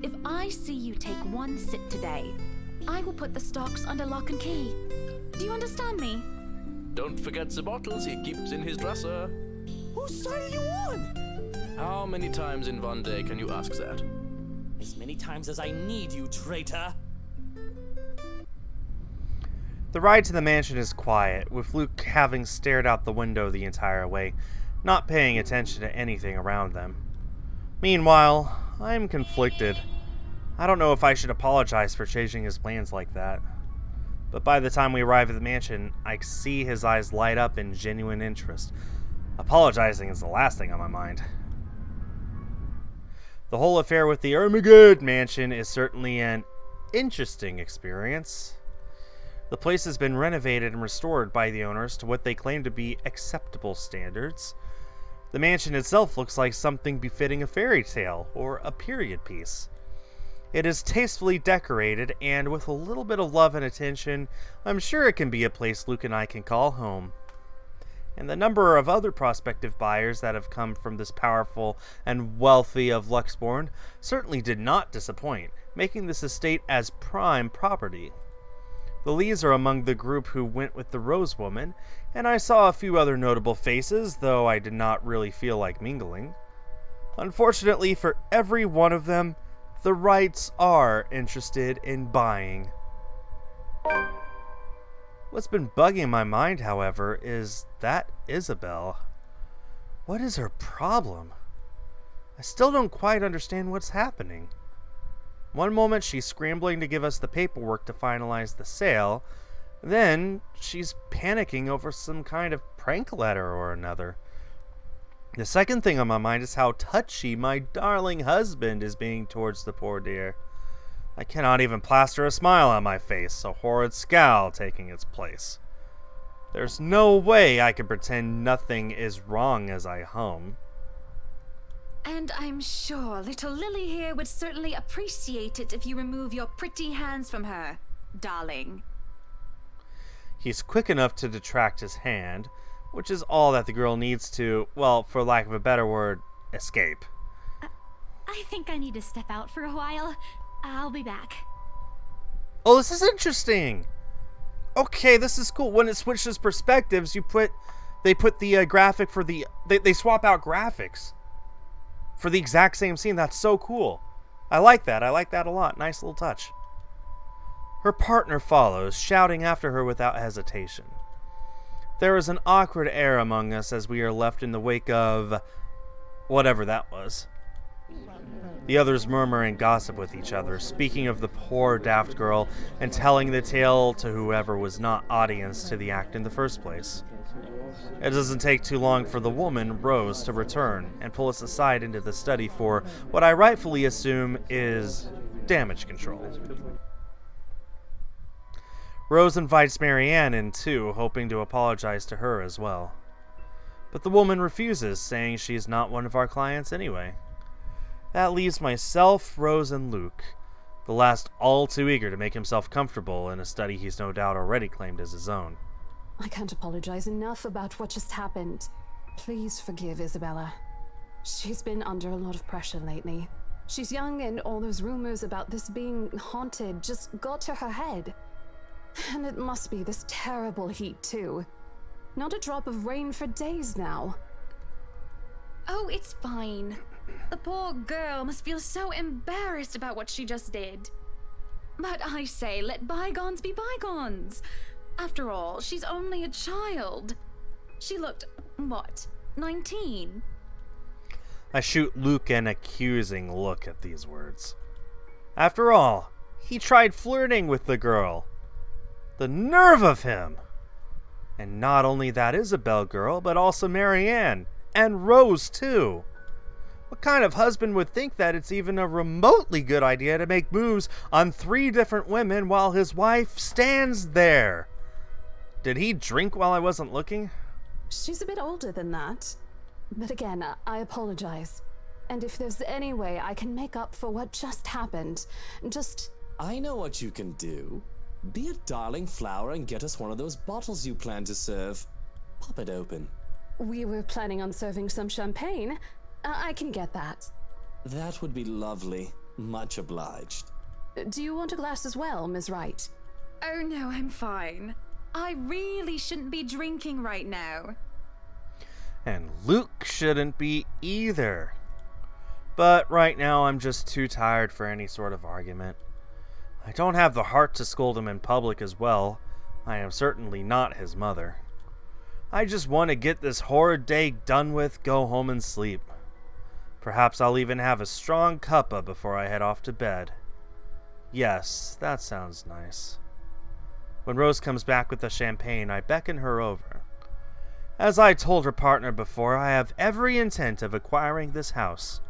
If I see you take one sip today, I will put the stocks under lock and key. Do you understand me? Don't forget the bottles he keeps in his dresser. Whose side are you on? How many times in one day can you ask that? As many times as I need you, traitor. The ride to the mansion is quiet, with Luke having stared out the window the entire way, not paying attention to anything around them. Meanwhile, I'm conflicted. I don't know if I should apologize for changing his plans like that. But by the time we arrive at the mansion, I see his eyes light up in genuine interest. Apologizing is the last thing on my mind. The whole affair with the Ermagerd mansion is certainly an interesting experience. The place has been renovated and restored by the owners to what they claim to be acceptable standards. The mansion itself looks like something befitting a fairy tale or a period piece. It is tastefully decorated, and with a little bit of love and attention, I'm sure it can be a place Luke and I can call home. And the number of other prospective buyers that have come from this powerful and wealthy of Luxborn certainly did not disappoint, making this estate as prime property. The Lees are among the group who went with the Rose Woman, and I saw a few other notable faces, though I did not really feel like mingling. Unfortunately for every one of them, the Wrights are interested in buying. What's been bugging my mind, however, is that Isabel. What is her problem? I still don't quite understand what's happening. One moment she's scrambling to give us the paperwork to finalize the sale, then she's panicking over some kind of prank letter or another. The second thing on my mind is how touchy my darling husband is being towards the poor dear. I cannot even plaster a smile on my face, a horrid scowl taking its place. There's no way I can pretend nothing is wrong as I hum. And I'm sure little Lily here would certainly appreciate it if you remove your pretty hands from her, darling. He's quick enough to detract his hand, which is all that the girl needs to, well, for lack of a better word, escape. I think I need to step out for a while. I'll be back. Oh, this is interesting. Okay, this is cool. When it switches perspectives, they put the graphic for the, they swap out graphics for the exact same scene. That's so cool. I like that. I like that a lot. Nice little touch. Her partner follows, shouting after her without hesitation. There is an awkward air among us as we are left in the wake of whatever that was. The others murmur and gossip with each other, speaking of the poor daft girl and telling the tale to whoever was not audience to the act in the first place. It doesn't take too long for the woman, Rose, to return and pull us aside into the study for what I rightfully assume is damage control. Rose invites Marianne in too, hoping to apologize to her as well. But the woman refuses, saying she's not one of our clients anyway. That leaves myself, Rose, and Luke, the last all too eager to make himself comfortable in a study he's no doubt already claimed as his own. I can't apologize enough about what just happened. Please forgive Isabella. She's been under a lot of pressure lately. She's young, and all those rumors about this being haunted just got to her head. And it must be this terrible heat, too. Not a drop of rain for days now. Oh, it's fine. The poor girl must feel so embarrassed about what she just did. But I say, let bygones be bygones. After all, she's only a child. She looked, what, 19? I shoot Luke an accusing look at these words. After all, he tried flirting with the girl. The nerve of him! And not only that Isabel girl, but also Marianne, and Rose too. What kind of husband would think that it's even a remotely good idea to make moves on 3 different women while his wife stands there? Did he drink while I wasn't looking? She's a bit older than that. But again, I apologize. And if there's any way I can make up for what just happened, just... I know what you can do. Be a darling flower and get us one of those bottles you plan to serve. Pop it open. We were planning on serving some champagne. I can get that. That would be lovely. Much obliged. Do you want a glass as well, Ms. Wright? Oh no, I'm fine. I really shouldn't be drinking right now. And Luke shouldn't be either. But right now I'm just too tired for any sort of argument. I don't have the heart to scold him in public as well. I am certainly not his mother. I just want to get this horrid day done with, go home and sleep. Perhaps I'll even have a strong cuppa before I head off to bed. Yes, that sounds nice. When Rose comes back with the champagne, I beckon her over. As I told her partner before, I have every intent of acquiring this house.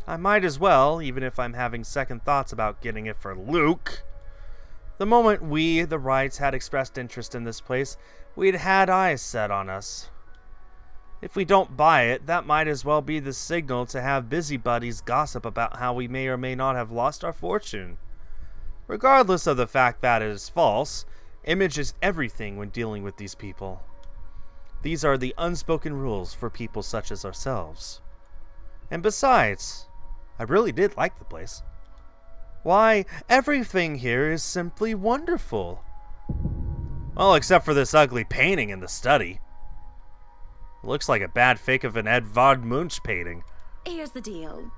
I might as well, even if I'm having second thoughts about getting it for Luke. The moment we, the Wrights, had expressed interest in this place, we'd had eyes set on us. If we don't buy it, that might as well be the signal to have busybodies gossip about how we may or may not have lost our fortune. Regardless of the fact that it is false, image is everything when dealing with these people. These are the unspoken rules for people such as ourselves. And besides, I really did like the place. Why, everything here is simply wonderful. Well, except for this ugly painting in the study. It looks like a bad fake of an Edvard Munch painting. Here's the deal.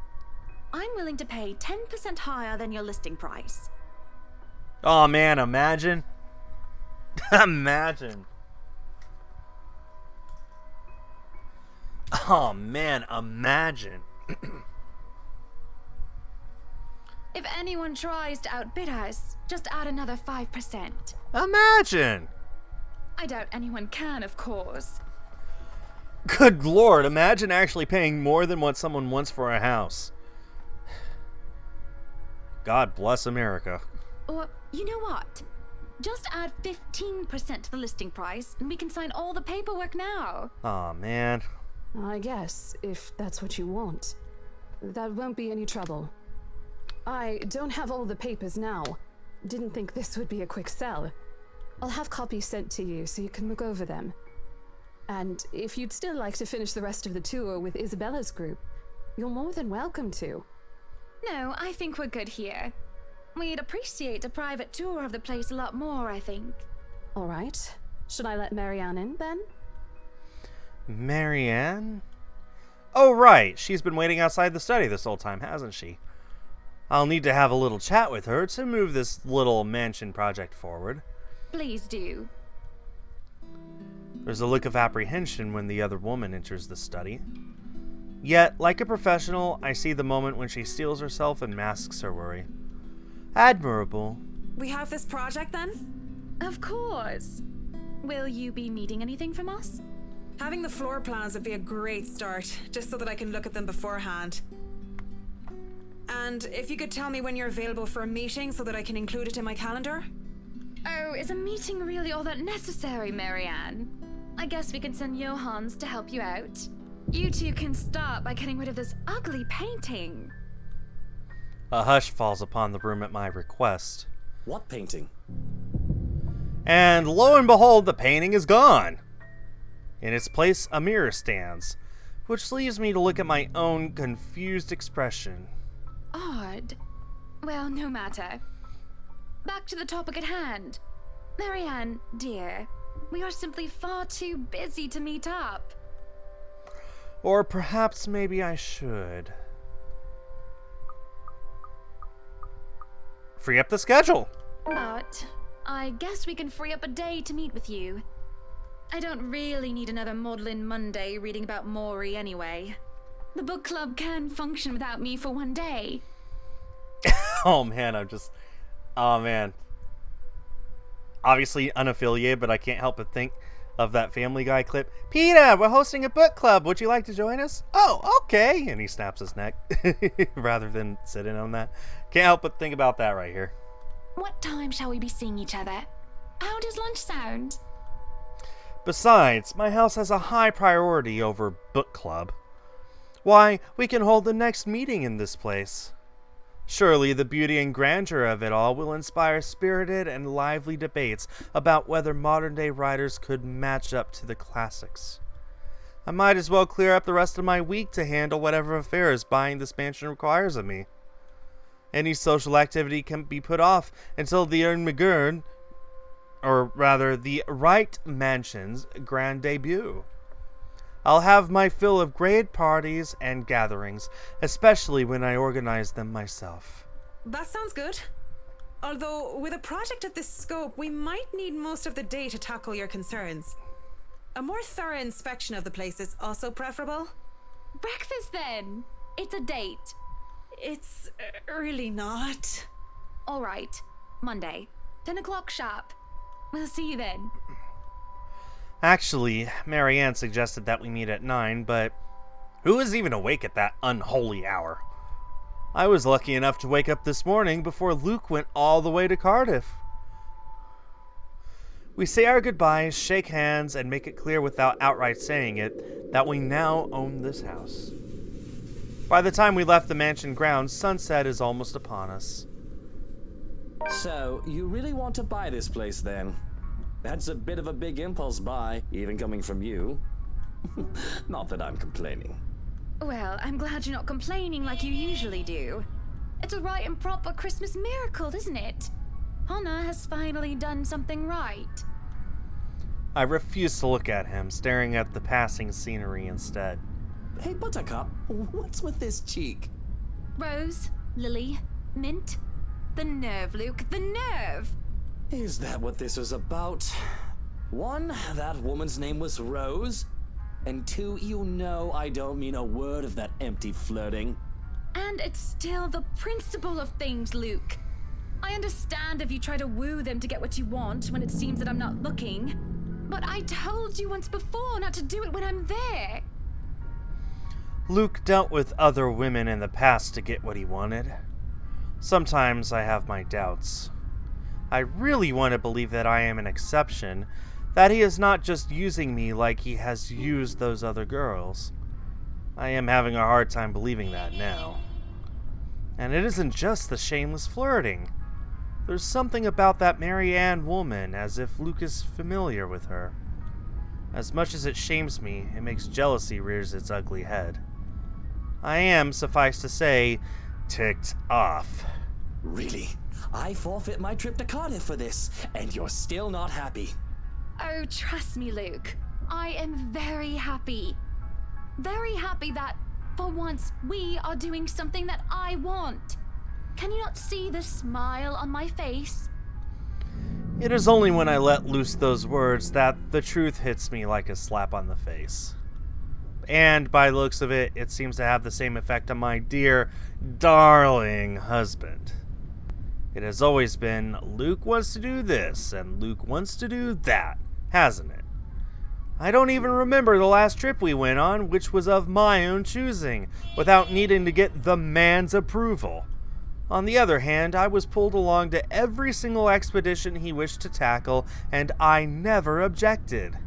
I'm willing to pay 10% higher than your listing price. Oh man, imagine. Imagine. Oh man, imagine. If anyone tries to outbid us, just add another 5%. Imagine. I doubt anyone can, of course. Good lord, imagine actually paying more than what someone wants for a house. God bless America. Or, you know what? Just add 15% to the listing price, and we can sign all the paperwork now. Aw, man. I guess, if that's what you want. That won't be any trouble. I don't have all the papers now. Didn't think this would be a quick sell. I'll have copies sent to you so you can look over them. And if you'd still like to finish the rest of the tour with Isabella's group, you're more than welcome to. No, I think we're good here. We'd appreciate a private tour of the place a lot more, I think. All right. Should I let Marianne in, then? Marianne? Oh, right. She's been waiting outside the study this whole time, hasn't she? I'll need to have a little chat with her to move this little mansion project forward. Please do. There's a look of apprehension when the other woman enters the study. Yet, like a professional, I see the moment when she steels herself and masks her worry. Admirable. We have this project then? Of course. Will you be needing anything from us? Having the floor plans would be a great start, just so that I can look at them beforehand. And if you could tell me when you're available for a meeting so that I can include it in my calendar? Oh, is a meeting really all that necessary, Marianne? I guess we could send Johans to help you out. You two can start by getting rid of this ugly painting. A hush falls upon the room at my request. What painting? And lo and behold, the painting is gone. In its place, a mirror stands, which leaves me to look at my own confused expression. Odd. Well, no matter. Back to the topic at hand. Marianne, dear, we are simply far too busy to meet up. Or perhaps maybe I should. Free up the schedule. But I guess we can free up a day to meet with you. I don't really need another Maudlin Monday reading about Maury anyway. The book club can function without me for one day. Oh man, oh man. Obviously unaffiliated, but I can't help but think of that Family Guy clip. Peter, we're hosting a book club. Would you like to join us? Oh, okay. And he snaps his neck rather than sitting on that. Can't help but think about that right here. What time shall we be seeing each other? How does lunch sound? Besides, my house has a high priority over book club. Why, we can hold the next meeting in this place. Surely the beauty and grandeur of it all will inspire spirited and lively debates about whether modern-day writers could match up to the classics. I might as well clear up the rest of my week to handle whatever affairs buying this mansion requires of me. Any social activity can be put off until the the Wright Mansion's grand debut. I'll have my fill of great parties and gatherings, especially when I organize them myself. That sounds good. Although, with a project of this scope, we might need most of the day to tackle your concerns. A more thorough inspection of the place is also preferable. Breakfast then. It's a date. It's really not. All right. Monday. 10 o'clock sharp. We'll see you then. Actually, Marianne suggested that we meet at 9, but who is even awake at that unholy hour? I was lucky enough to wake up this morning before Luke went all the way to Cardiff. We say our goodbyes, shake hands, and make it clear without outright saying it that we now own this house. By the time we left the mansion grounds, sunset is almost upon us. So, you really want to buy this place then? That's a bit of a big impulse buy, even coming from you. Not that I'm complaining. Well, I'm glad you're not complaining like you usually do. It's a right and proper Christmas miracle, isn't it? Hannah has finally done something right. I refuse to look at him, staring at the passing scenery instead. Hey, Buttercup, what's with this cheek? Rose, Lily, Mint. The nerve, Luke, the nerve! Is that what this was about? 1, that woman's name was Rose. And 2, you know I don't mean a word of that empty flirting. And it's still the principle of things, Luke. I understand if you try to woo them to get what you want when it seems that I'm not looking. But I told you once before not to do it when I'm there. Luke dealt with other women in the past to get what he wanted. Sometimes I have my doubts. I really want to believe that I am an exception, that he is not just using me like he has used those other girls. I am having a hard time believing that now. And it isn't just the shameless flirting. There's something about that Marianne woman, as if Luke is familiar with her. As much as it shames me, it makes jealousy rears its ugly head. I am, suffice to say, ticked off. Really? I forfeit my trip to Cardiff for this, and you're still not happy. Oh, trust me, Luke. I am very happy. Very happy that, for once, we are doing something that I want. Can you not see the smile on my face? It is only when I let loose those words that the truth hits me like a slap on the face. And by the looks of it, it seems to have the same effect on my dear, darling husband. It has always been, Luke wants to do this, and Luke wants to do that, hasn't it? I don't even remember the last trip we went on, which was of my own choosing, without needing to get the man's approval. On the other hand, I was pulled along to every single expedition he wished to tackle, and I never objected.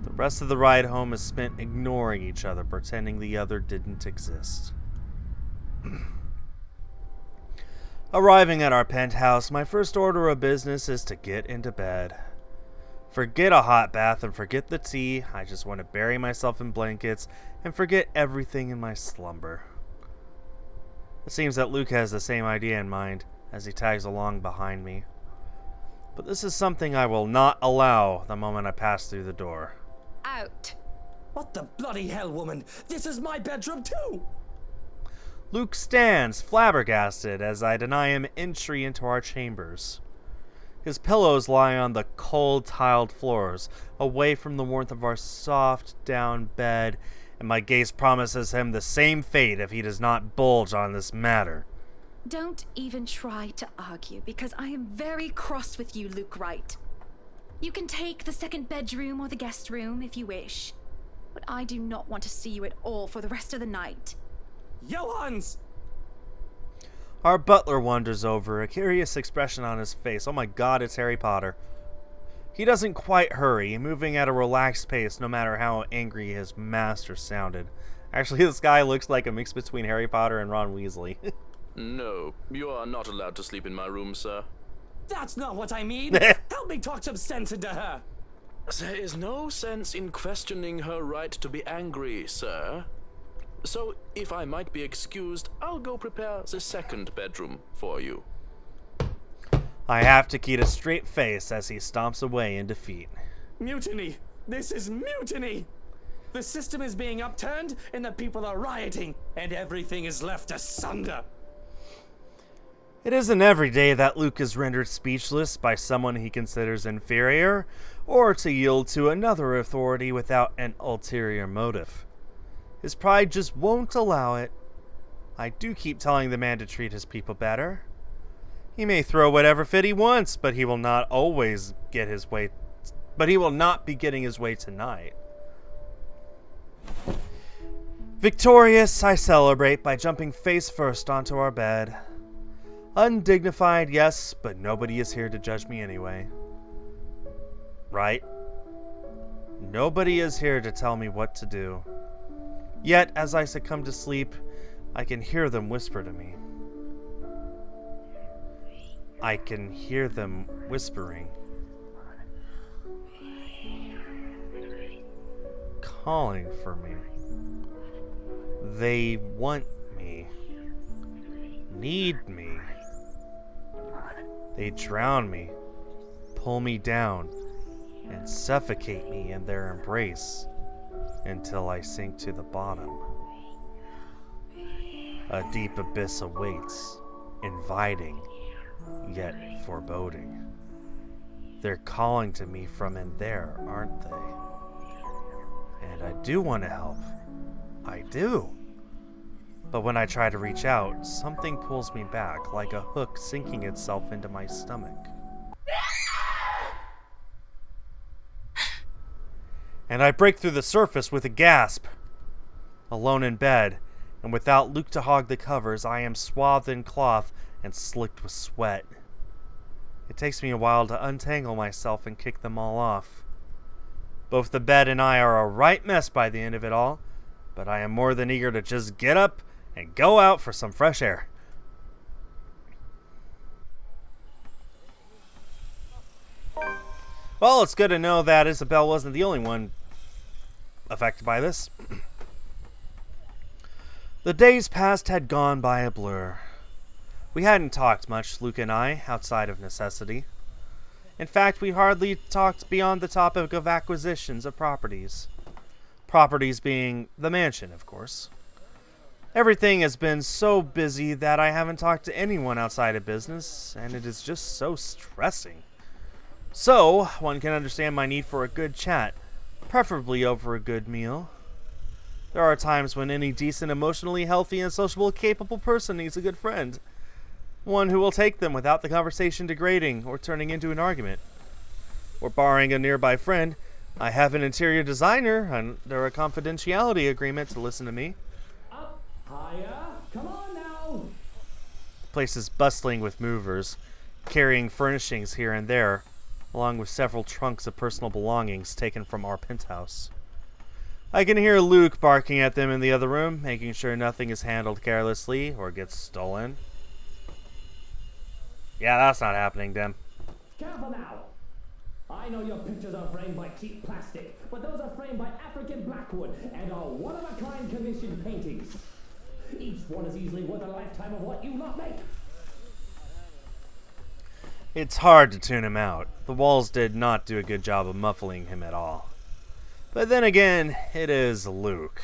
The rest of the ride home is spent ignoring each other, pretending the other didn't exist. Arriving at our penthouse, my first order of business is to get into bed. Forget a hot bath and forget the tea. I just want to bury myself in blankets and forget everything in my slumber. It seems that Luke has the same idea in mind as he tags along behind me. But this is something I will not allow the moment I pass through the door. Out. What the bloody hell, woman? This is my bedroom too! Luke stands, flabbergasted, as I deny him entry into our chambers. His pillows lie on the cold tiled floors, away from the warmth of our soft down bed, and my gaze promises him the same fate if he does not bulge on this matter. Don't even try to argue, because I am very cross with you, Luke Wright. You can take the second bedroom or the guest room if you wish, but I do not want to see you at all for the rest of the night. Johans! Our butler wanders over, a curious expression on his face. Oh my god, it's Harry Potter. He doesn't quite hurry, moving at a relaxed pace no matter how angry his master sounded. Actually, this guy looks like a mix between Harry Potter and Ron Weasley. No, you are not allowed to sleep in my room, sir. That's not what I mean! Help me talk some sense into her! There is no sense in questioning her right to be angry, sir. So, if I might be excused, I'll go prepare the second bedroom for you. I have to keep a straight face as he stomps away in defeat. Mutiny! This is mutiny! The system is being upturned, and the people are rioting, and everything is left asunder. It isn't every day that Luke is rendered speechless by someone he considers inferior, or to yield to another authority without an ulterior motive. His pride just won't allow it. I do keep telling the man to treat his people better. He may throw whatever fit he wants, but he will not always get his way. But he will not be getting his way tonight. Victorious, I celebrate by jumping face first onto our bed. Undignified, yes, but nobody is here to judge me anyway. Right? Nobody is here to tell me what to do. Yet, as I succumb to sleep, I can hear them whisper to me. I can hear them whispering. Calling for me. They want me. Need me. They drown me, pull me down, and suffocate me in their embrace until I sink to the bottom. A deep abyss awaits, inviting, yet foreboding. They're calling to me from in there, aren't they? And I do want to help. I do. But when I try to reach out, something pulls me back, like a hook sinking itself into my stomach. And I break through the surface with a gasp. Alone in bed, and without Luke to hog the covers, I am swathed in cloth and slicked with sweat. It takes me a while to untangle myself and kick them all off. Both the bed and I are a right mess by the end of it all, but I am more than eager to just get up and go out for some fresh air. Well, it's good to know that Isabel wasn't the only one affected by this. The days past had gone by a blur. We hadn't talked much, Luke and I, outside of necessity. In fact, we hardly talked beyond the topic of acquisitions of properties. Properties being the mansion, of course. Everything has been so busy that I haven't talked to anyone outside of business, and it is just so stressing. So, one can understand my need for a good chat, preferably over a good meal. There are times when any decent, emotionally healthy, and sociable, capable person needs a good friend. One who will take them without the conversation degrading or turning into an argument. Or barring a nearby friend, I have an interior designer under a confidentiality agreement to listen to me. Up, higher, come on now! The place is bustling with movers, carrying furnishings here and there, along with several trunks of personal belongings taken from our penthouse. I can hear Luke barking at them in the other room, making sure nothing is handled carelessly or gets stolen. Yeah, that's not happening, Dem. Careful now! I know your pictures are framed by cheap plastic, but those are framed by African Blackwood and are one-of-a-kind commissioned paintings. Each one is easily worth a lifetime of what you lot make. It's hard to tune him out. The walls did not do a good job of muffling him at all. But then again, it is Luke.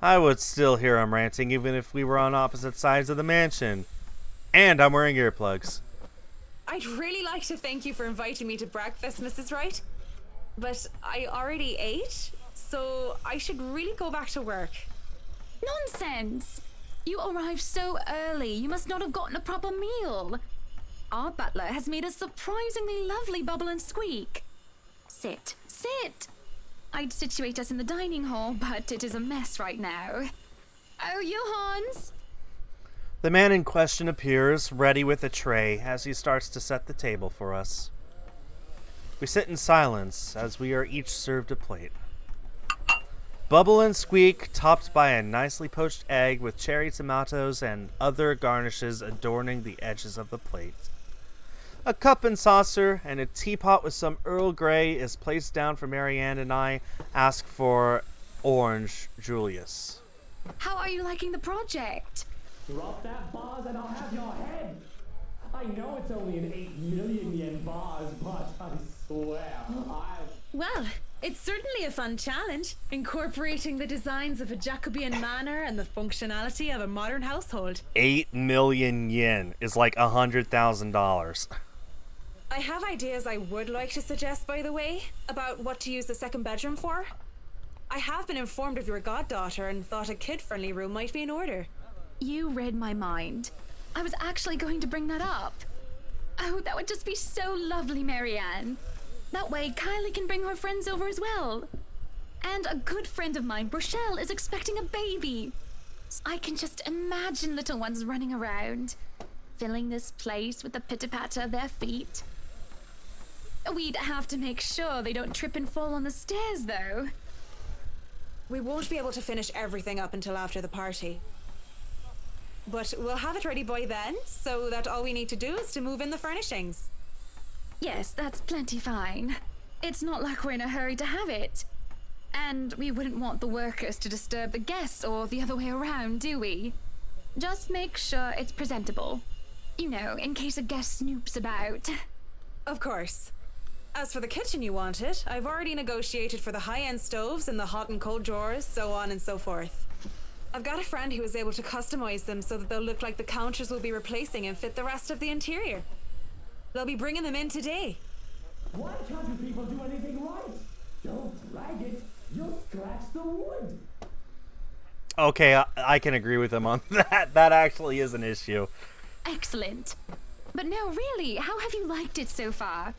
I would still hear him ranting even if we were on opposite sides of the mansion. And I'm wearing earplugs. I'd really like to thank you for inviting me to breakfast, Mrs. Wright. But I already ate, so I should really go back to work. Nonsense! You arrived so early, you must not have gotten a proper meal. Our butler has made a surprisingly lovely bubble and squeak. Sit, sit! I'd situate us in the dining hall, but it is a mess right now. Oh, Johans! The man in question appears, ready with a tray, as he starts to set the table for us. We sit in silence as we are each served a plate. Bubble and squeak, topped by a nicely poached egg with cherry tomatoes and other garnishes adorning the edges of the plate. A cup and saucer and a teapot with some Earl Grey is placed down for Marianne, and I ask for Orange Julius. How are you liking the project? Drop that vase and I'll have your head! I know it's only an 8 million yen vase, but I swear, Well, It's certainly a fun challenge, incorporating the designs of a Jacobean manor and the functionality of a modern household. 8 million yen is like $100,000. I have ideas I would like to suggest, by the way, about what to use the second bedroom for. I have been informed of your goddaughter and thought a kid-friendly room might be in order. You read my mind. I was actually going to bring that up. Oh, that would just be so lovely, Marianne. That way, Kylie can bring her friends over as well. And a good friend of mine, Rochelle, is expecting a baby. I can just imagine little ones running around, filling this place with the pitter-patter of their feet. We'd have to make sure they don't trip and fall on the stairs, though. We won't be able to finish everything up until after the party. But we'll have it ready by then, so that all we need to do is to move in the furnishings. Yes, that's plenty fine. It's not like we're in a hurry to have it. And we wouldn't want the workers to disturb the guests or the other way around, do we? Just make sure it's presentable. You know, in case a guest snoops about. Of course. As for the kitchen you wanted, I've already negotiated for the high-end stoves and the hot and cold drawers, so on and so forth. I've got a friend who was able to customize them so that they'll look like the counters we'll be replacing and fit the rest of the interior. They'll be bringing them in today. Why can't you people do anything right? Don't drag it. You'll scratch the wood. Okay, I can agree with him on that. That actually is an issue. Excellent. But no, really, how have you liked it so far?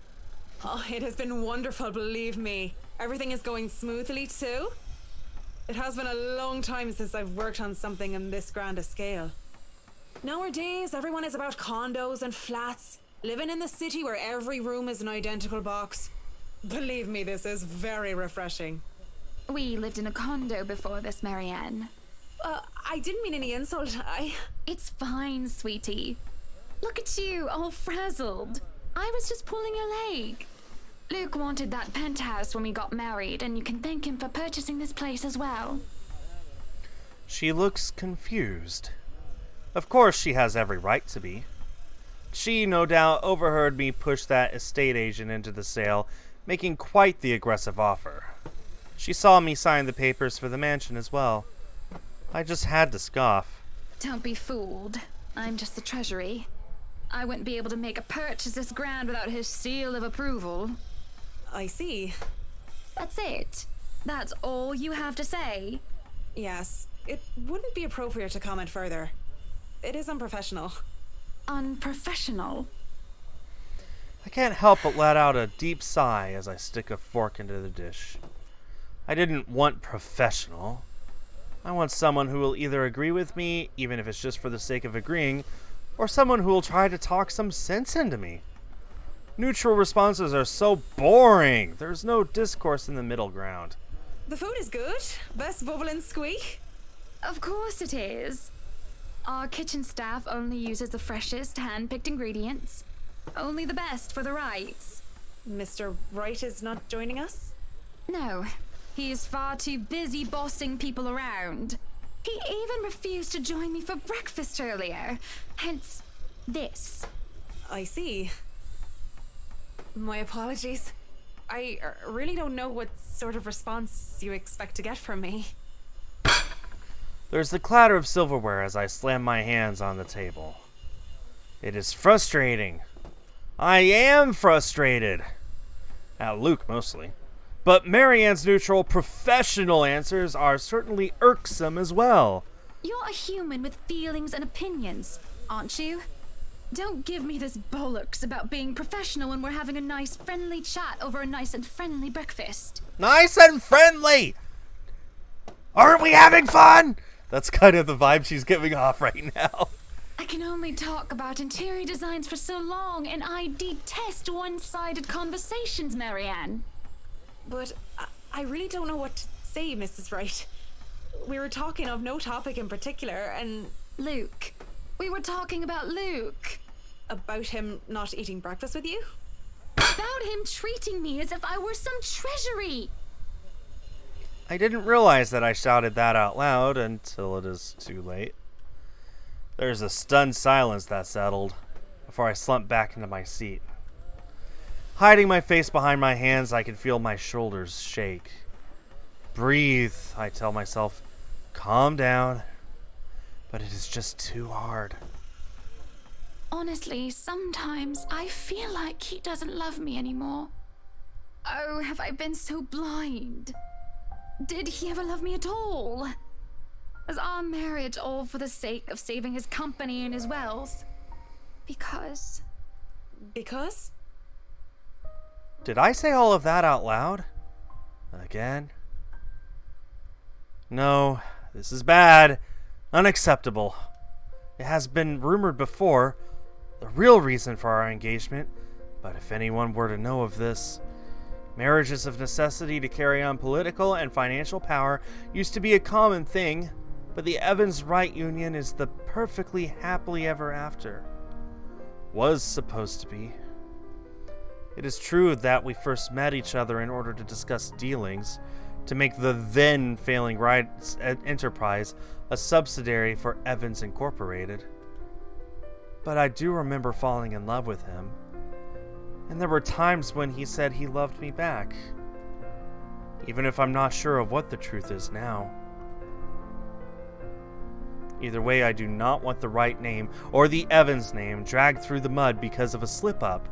Oh, it has been wonderful, believe me. Everything is going smoothly too. It has been a long time since I've worked on something on this grand a scale. Nowadays, everyone is about condos and flats, living in the city where every room is an identical box. Believe me, this is very refreshing. We lived in a condo before this, Marianne. I didn't mean any insult. It's fine, sweetie. Look at you, all frazzled. I was just pulling your leg. Luke wanted that penthouse when we got married, and you can thank him for purchasing this place as well. She looks confused. Of course she has every right to be. She, no doubt, overheard me push that estate agent into the sale, making quite the aggressive offer. She saw me sign the papers for the mansion as well. I just had to scoff. Don't be fooled. I'm just the treasury. I wouldn't be able to make a purchase this grand without his seal of approval. I see. That's it. That's all you have to say? Yes. It wouldn't be appropriate to comment further. It is unprofessional. Unprofessional? I can't help but let out a deep sigh as I stick a fork into the dish. I didn't want professional. I want someone who will either agree with me, even if it's just for the sake of agreeing, or someone who will try to talk some sense into me. Neutral responses are so boring. There's no discourse in the middle ground. The food is good. Best bubble and squeak. Of course it is. Our kitchen staff only uses the freshest hand-picked ingredients. Only the best for the Wrights. Mr. Wright is not joining us? No. He is far too busy bossing people around. He even refused to join me for breakfast earlier. Hence, this. I see. My apologies. I really don't know what sort of response you expect to get from me. There's the clatter of silverware as I slam my hands on the table. It is frustrating. I am frustrated. At Luke, mostly. But Marianne's neutral, professional answers are certainly irksome as well. You're a human with feelings and opinions, aren't you? Don't give me this bollocks about being professional when we're having a nice, friendly chat over a nice and friendly breakfast. Nice and friendly! Aren't we having fun? That's kind of the vibe she's giving off right now. I can only talk about interior designs for so long, and I detest one-sided conversations, Marianne. But I really don't know what to say, Mrs. Wright. We were talking of no topic in particular, and... Luke. We were talking about Luke. About him not eating breakfast with you? About him treating me as if I were some treasury. I didn't realize that I shouted that out loud until it is too late. There's a stunned silence that settled before I slumped back into my seat. Hiding my face behind my hands, I can feel my shoulders shake. Breathe, I tell myself. Calm down. But it is just too hard. Honestly, sometimes I feel like he doesn't love me anymore. Oh, have I been so blind? Did he ever love me at all? Was our marriage all for the sake of saving his company and his wealth? Because? Did I say all of that out loud? Again? No, this is bad. Unacceptable. It has been rumored before, the real reason for our engagement, but if anyone were to know of this, marriages of necessity to carry on political and financial power used to be a common thing, but the Evans-Wright union is the perfectly happily ever after. Was supposed to be. It is true that we first met each other in order to discuss dealings, to make the then failing Wright enterprise a subsidiary for Evans Incorporated. But I do remember falling in love with him, and there were times when he said he loved me back, even if I'm not sure of what the truth is now. Either way, I do not want the Wright name or the Evans name dragged through the mud because of a slip-up.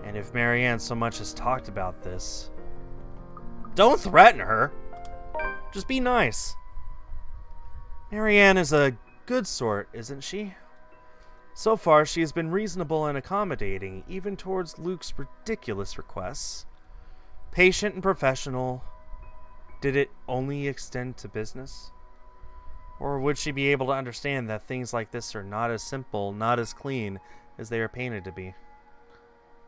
And if Marianne so much as talked about this, don't threaten her. Just be nice. Marianne is a good sort, isn't she? So far, she has been reasonable and accommodating, even towards Luke's ridiculous requests. Patient and professional. Did it only extend to business? Or would she be able to understand that things like this are not as simple, not as clean, as they are painted to be?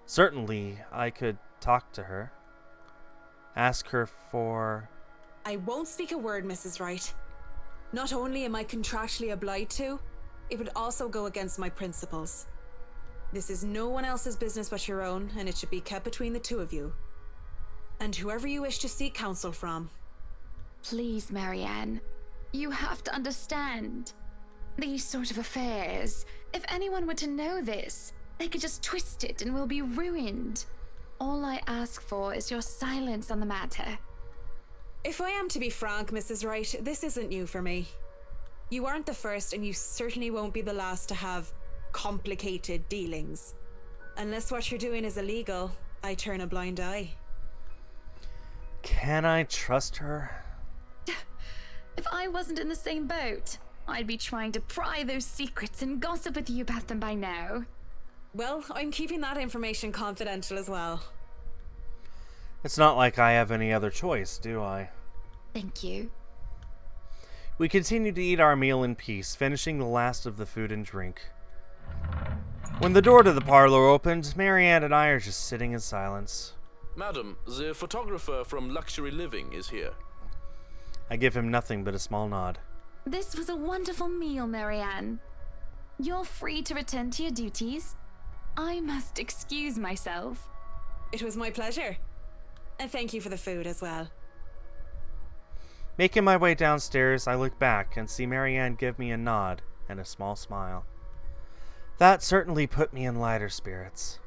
Certainly, I could talk to her. Ask her for... I won't speak a word, Mrs. Wright. Not only am I contractually obliged to, it would also go against my principles. This is no one else's business but your own, and it should be kept between the two of you. And whoever you wish to seek counsel from. Please, Marianne. You have to understand. These sort of affairs, if anyone were to know this, they could just twist it and we'll be ruined. All I ask for is your silence on the matter. If I am to be frank, Mrs. Wright, this isn't new for me. You aren't the first, and you certainly won't be the last to have complicated dealings. Unless what you're doing is illegal, I turn a blind eye. Can I trust her? If I wasn't in the same boat, I'd be trying to pry those secrets and gossip with you about them by now. Well, I'm keeping that information confidential as well. It's not like I have any other choice, do I? Thank you. We continued to eat our meal in peace, finishing the last of the food and drink. When the door to the parlor opened, Marianne and I are just sitting in silence. Madam, the photographer from Luxury Living is here. I give him nothing but a small nod. This was a wonderful meal, Marianne. You're free to return to your duties. I must excuse myself. It was my pleasure. And thank you for the food as well. Making my way downstairs, I look back and see Marianne give me a nod and a small smile. That certainly put me in lighter spirits.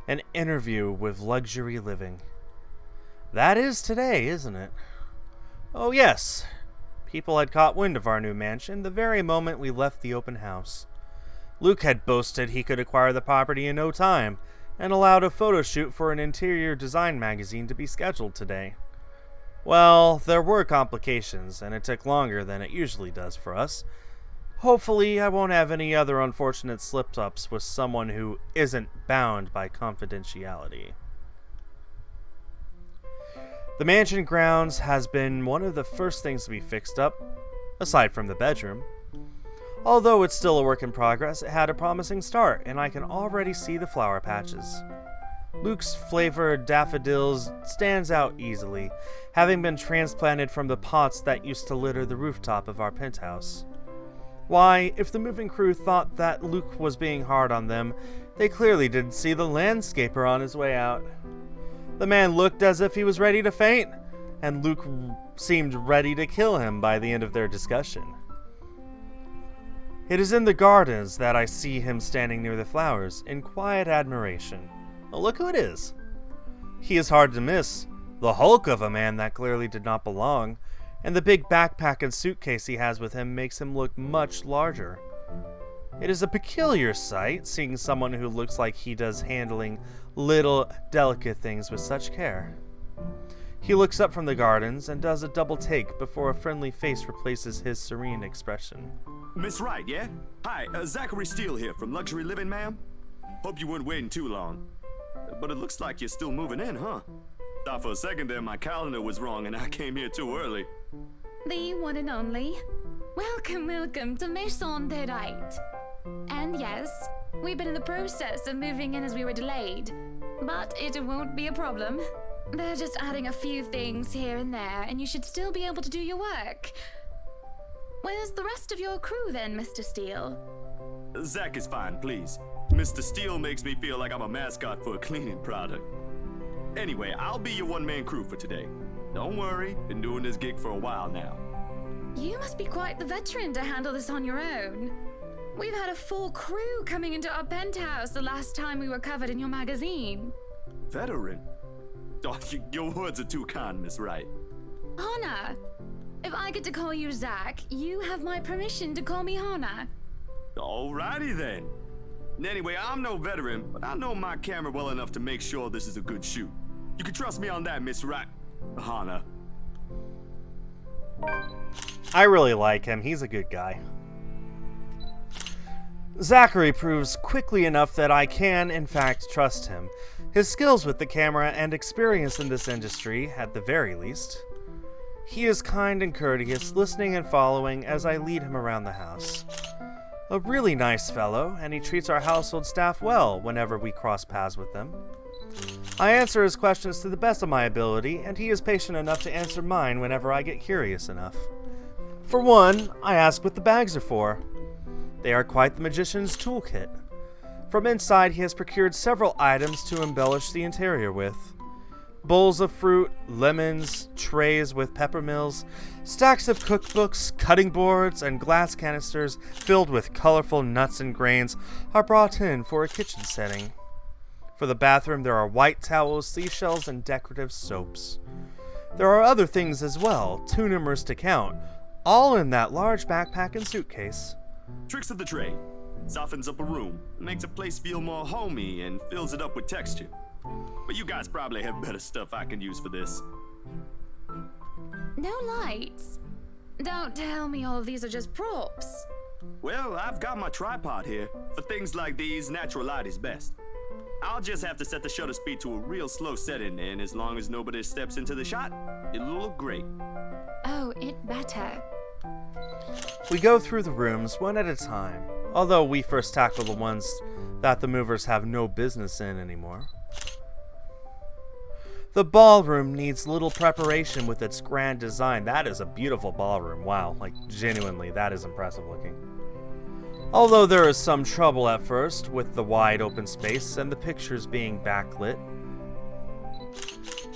An interview with Luxury Living. That is today, isn't it? Oh yes. People had caught wind of our new mansion the very moment we left the open house. Luke had boasted he could acquire the property in no time, and allowed a photo shoot for an interior design magazine to be scheduled today. Well, there were complications, and it took longer than it usually does for us. Hopefully, I won't have any other unfortunate slip-ups with someone who isn't bound by confidentiality. The mansion grounds has been one of the first things to be fixed up, aside from the bedroom. Although it's still a work in progress, it had a promising start, and I can already see the flower patches. Luke's flavored daffodils stands out easily, having been transplanted from the pots that used to litter the rooftop of our penthouse. Why, if the moving crew thought that Luke was being hard on them, they clearly didn't see the landscaper on his way out. The man looked as if he was ready to faint, and Luke seemed ready to kill him by the end of their discussion. It is in the gardens that I see him standing near the flowers, in quiet admiration. Well, look who it is. He is hard to miss. The hulk of a man that clearly did not belong, and the big backpack and suitcase he has with him makes him look much larger. It is a peculiar sight, seeing someone who looks like he does handling little, delicate things with such care. He looks up from the gardens and does a double take before a friendly face replaces his serene expression. Miss Wright, yeah? Hi, Zachary Steele here from Luxury Living, ma'am. Hope you weren't waiting too long. But it looks like you're still moving in, huh? Thought for a second there my calendar was wrong and I came here too early. The one and only. Welcome, welcome to Maison de Right. And yes, we've been in the process of moving in as we were delayed, but it won't be a problem. They're just adding a few things here and there, and you should still be able to do your work. Where's the rest of your crew then, Mr. Steele? Zach is fine, please. Mr. Steele makes me feel like I'm a mascot for a cleaning product. Anyway, I'll be your one-man crew for today. Don't worry, been doing this gig for a while now. You must be quite the veteran to handle this on your own. We've had a full crew coming into our penthouse the last time we were covered in your magazine. Veteran? Oh, your words are too kind, Miss Wright. Hannah, if I get to call you Zach, you have my permission to call me Hannah. Alrighty then. Anyway, I'm no veteran, but I know my camera well enough to make sure this is a good shoot. You can trust me on that, Miss Wright. Hannah. I really like him. He's a good guy. Zachary proves quickly enough that I can, in fact, trust him. His skills with the camera and experience in this industry, at the very least. He is kind and courteous, listening and following as I lead him around the house. A really nice fellow, and he treats our household staff well whenever we cross paths with them. I answer his questions to the best of my ability, and he is patient enough to answer mine whenever I get curious enough. For one, I ask what the bags are for. They are quite the magician's toolkit. From inside, he has procured several items to embellish the interior with. Bowls of fruit, lemons, trays with peppermills, stacks of cookbooks, cutting boards, and glass canisters filled with colorful nuts and grains are brought in for a kitchen setting. For the bathroom, there are white towels, seashells, and decorative soaps. There are other things as well, too numerous to count, all in that large backpack and suitcase. Tricks of the trade. Softens up a room, makes a place feel more homey, and fills it up with texture. But you guys probably have better stuff I can use for this. No lights. Don't tell me all of these are just props. Well, I've got my tripod here. For things like these, natural light is best. I'll just have to set the shutter speed to a real slow setting, and as long as nobody steps into the shot, it'll look great. Oh, it better. We go through the rooms one at a time, although we first tackle the ones that the movers have no business in anymore. The ballroom needs little preparation with its grand design. That is a beautiful ballroom. Wow, like genuinely, that is impressive looking. Although there is some trouble at first with the wide open space and the pictures being backlit.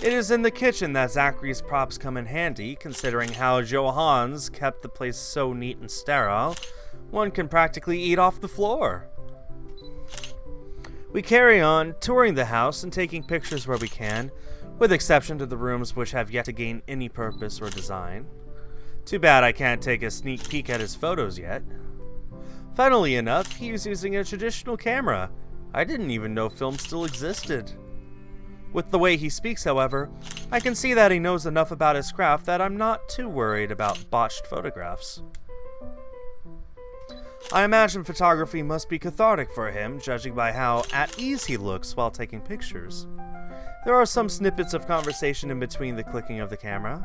It is in the kitchen that Zachary's props come in handy, considering how Johannes kept the place so neat and sterile, one can practically eat off the floor. We carry on, touring the house and taking pictures where we can, with exception to the rooms which have yet to gain any purpose or design. Too bad I can't take a sneak peek at his photos yet. Funnily enough, he is using a traditional camera. I didn't even know film still existed. With the way he speaks, however, I can see that he knows enough about his craft that I'm not too worried about botched photographs. I imagine photography must be cathartic for him, judging by how at ease he looks while taking pictures. There are some snippets of conversation in between the clicking of the camera.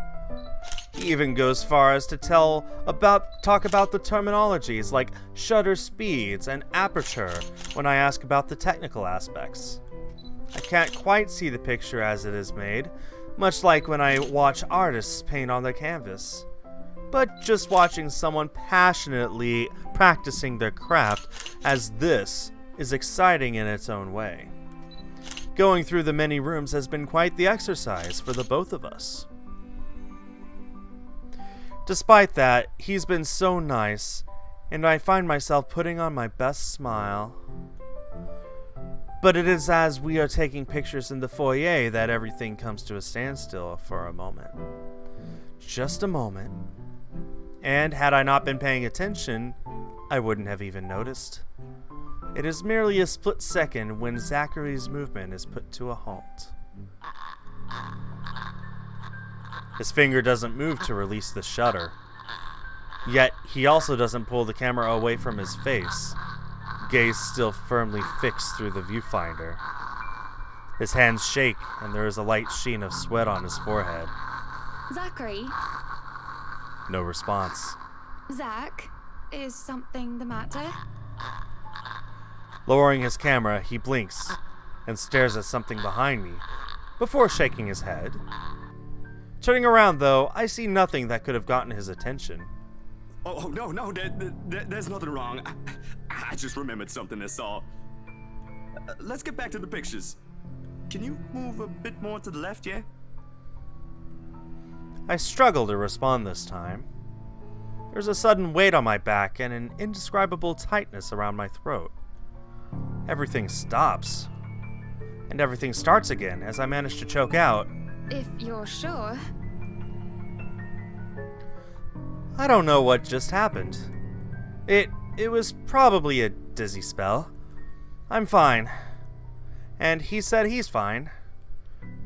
He even goes far as to talk about the terminologies like shutter speeds and aperture when I ask about the technical aspects. I can't quite see the picture as it is made, much like when I watch artists paint on their canvas. But just watching someone passionately practicing their craft as this is exciting in its own way. Going through the many rooms has been quite the exercise for the both of us. Despite that, he's been so nice, and I find myself putting on my best smile. But it is as we are taking pictures in the foyer that everything comes to a standstill for a moment. Just a moment. And had I not been paying attention, I wouldn't have even noticed. It is merely a split second when Zachary's movement is put to a halt. His finger doesn't move to release the shutter. Yet, he also doesn't pull the camera away from his face, gaze still firmly fixed through the viewfinder. His hands shake, and there is a light sheen of sweat on his forehead. Zachary? No response. Zach? Is something the matter? Lowering his camera, he blinks and stares at something behind me, before shaking his head. Turning around, though, I see nothing that could have gotten his attention. Oh, no, there's nothing wrong. I just remembered something, that's all. Let's get back to the pictures. Can you move a bit more to the left, yeah? I struggle to respond this time. There's a sudden weight on my back and an indescribable tightness around my throat. Everything stops. And everything starts again as I manage to choke out. If you're sure. I don't know what just happened. It was probably a dizzy spell. I'm fine. And he said he's fine.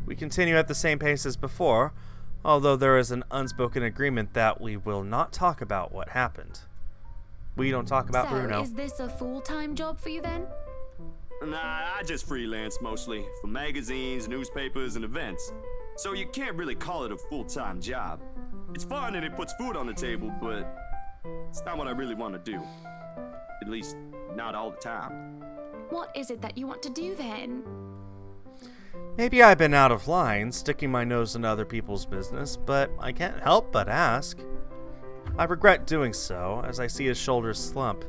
We continue at the same pace as before, although there is an unspoken agreement that we will not talk about what happened. We don't talk about Bruno. So, is this a full-time job for you then? Nah, I just freelance mostly, for magazines, newspapers, and events. So you can't really call it a full-time job. It's fun and it puts food on the table, but it's not what I really want to do. At least, not all the time. What is it that you want to do then? Maybe I've been out of line, sticking my nose in other people's business, but I can't help but ask. I regret doing so, as I see his shoulders slump,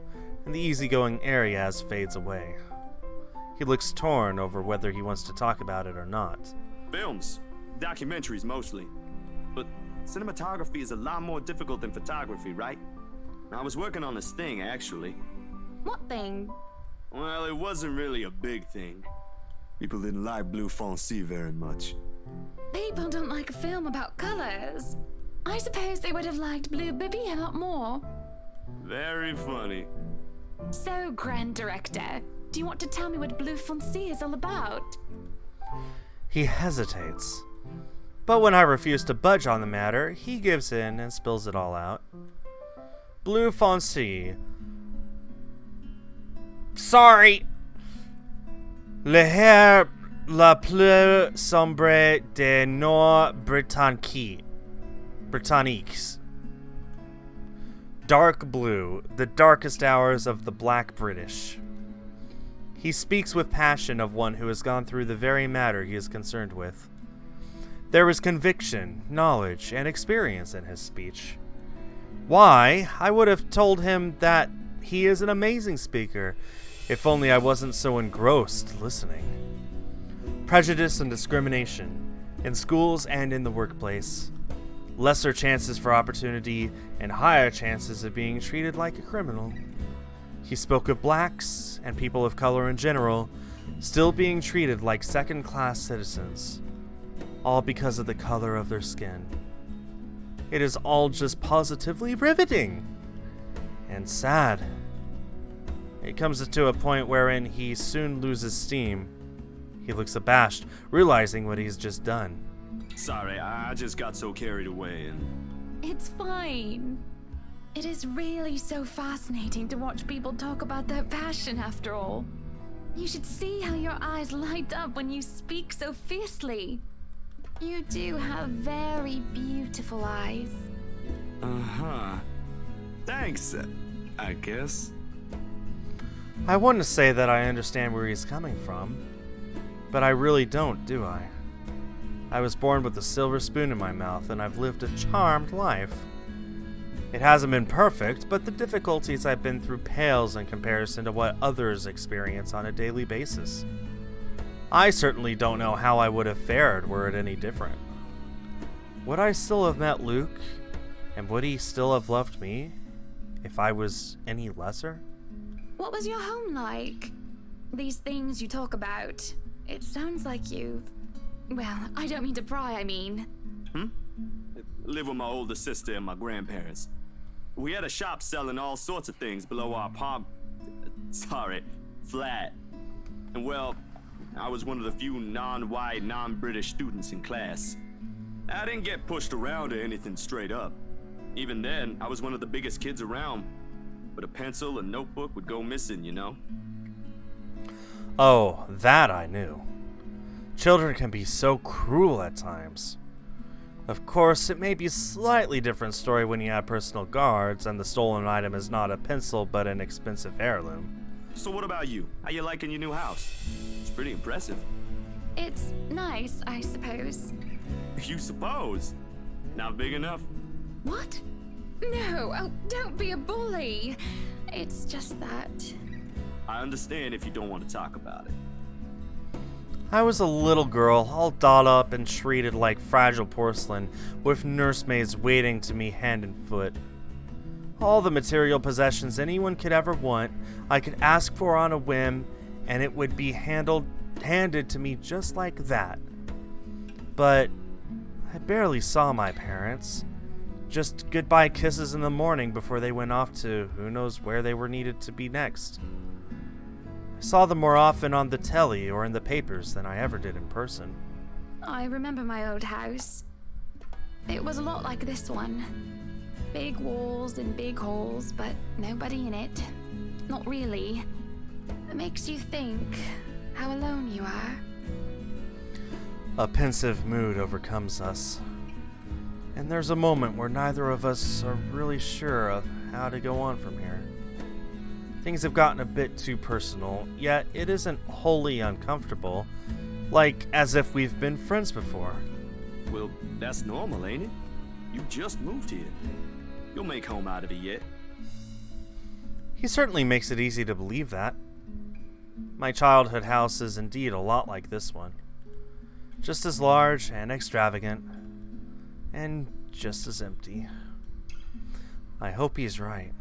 and the easygoing Arias fades away. He looks torn over whether he wants to talk about it or not. Films. Documentaries, mostly. But cinematography is a lot more difficult than photography, right? I was working on this thing, actually. What thing? Well, it wasn't really a big thing. People didn't like Blue Fonzie very much. People don't like a film about colors. I suppose they would have liked Blue Bibby a lot more. Very funny. So, Grand Director, do you want to tell me what Blue Fonzie is all about? He hesitates. But when I refuse to budge on the matter, he gives in and spills it all out. Blue Fonzie. Sorry. Le hair la plus sombre des Nord Britanniques. Dark blue, the darkest hours of the Black British. He speaks with passion of one who has gone through the very matter he is concerned with. There is conviction, knowledge, and experience in his speech. Why, I would have told him that he is an amazing speaker, if only I wasn't so engrossed listening. Prejudice and discrimination, in schools and in the workplace. Lesser chances for opportunity and higher chances of being treated like a criminal. He spoke of blacks and people of color in general still being treated like second-class citizens, all because of the color of their skin. It is all just positively riveting and sad. It comes to a point wherein he soon loses steam. He looks abashed, realizing what he's just done. Sorry, I just got so carried away and... It's fine. It is really so fascinating to watch people talk about their passion after all. You should see how your eyes light up when you speak so fiercely. You do have very beautiful eyes. Uh-huh. Thanks, I guess. I want to say that I understand where he's coming from, but I really don't, do I? I was born with a silver spoon in my mouth, and I've lived a charmed life. It hasn't been perfect, but the difficulties I've been through pales in comparison to what others experience on a daily basis. I certainly don't know how I would have fared were it any different. Would I still have met Luke, and would he still have loved me if I was any lesser? What was your home like? these things you talk about, it sounds like you've... Well, I don't mean to pry, I mean. Live with my older sister and my grandparents. We had a shop selling all sorts of things below our flat. And well, I was one of the few non-white, non-British students in class. I didn't get pushed around or anything straight up. Even then, I was one of the biggest kids around. But a pencil and notebook would go missing, you know? Oh, that I knew. Children can be so cruel at times. Of course, it may be a slightly different story when you have personal guards and the stolen item is not a pencil but an expensive heirloom. So what about you? How you liking your new house? It's pretty impressive. It's nice, I suppose. You suppose? Not big enough? What? No, oh, don't be a bully. It's just that... I understand if you don't want to talk about it. I was a little girl, all dolled up and treated like fragile porcelain, with nursemaids waiting to me hand and foot. All the material possessions anyone could ever want, I could ask for on a whim, and it would be handed to me just like that. But I barely saw my parents. Just goodbye kisses in the morning before they went off to who knows where they were needed to be next. I saw them more often on the telly or in the papers than I ever did in person. I remember my old house. It was a lot like this one. Big walls and big halls, but nobody in it. Not really. It makes you think how alone you are. A pensive mood overcomes us. And there's a moment where neither of us are really sure of how to go on from here. Things have gotten a bit too personal, yet it isn't wholly uncomfortable, like as if we've been friends before. Well, that's normal, ain't it? You just moved here. You'll make home out of it yet. He certainly makes it easy to believe that. My childhood house is indeed a lot like this one. Just as large and extravagant, and just as empty. I hope he's right.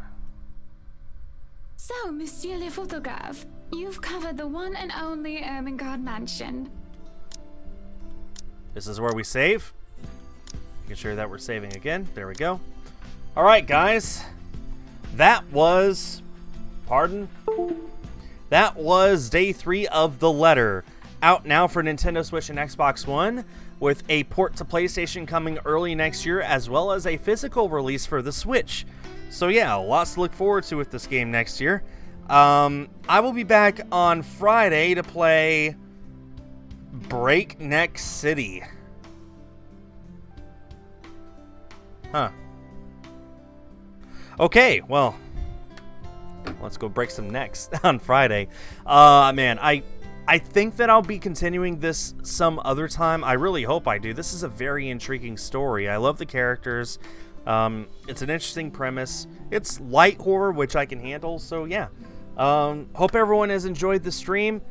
So, Monsieur le Photographe, you've covered the one and only Ermengarde Mansion. This is where we save. Making sure that we're saving again. There we go. Alright, guys. That was... Pardon? That was day 3 of The Letter. Out now for Nintendo Switch and Xbox One, with a port to PlayStation coming early next year, as well as a physical release for the Switch. So yeah, lots to look forward to with this game next year. I will be back on Friday to play Breakneck City. Huh. Okay, well, let's go break some necks on Friday. Man, I think that I'll be continuing this some other time. I really hope I do. This is a very intriguing story. I love the characters. It's an interesting premise. It's light horror, which I can handle, so yeah. Hope everyone has enjoyed the stream.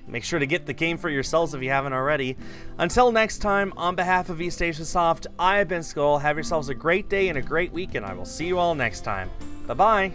Make sure to get the game for yourselves if you haven't already. Until next time, on behalf of East Asia Soft, I have been Skull. Have yourselves a great day and a great week, and I will see you all next time. Bye-bye.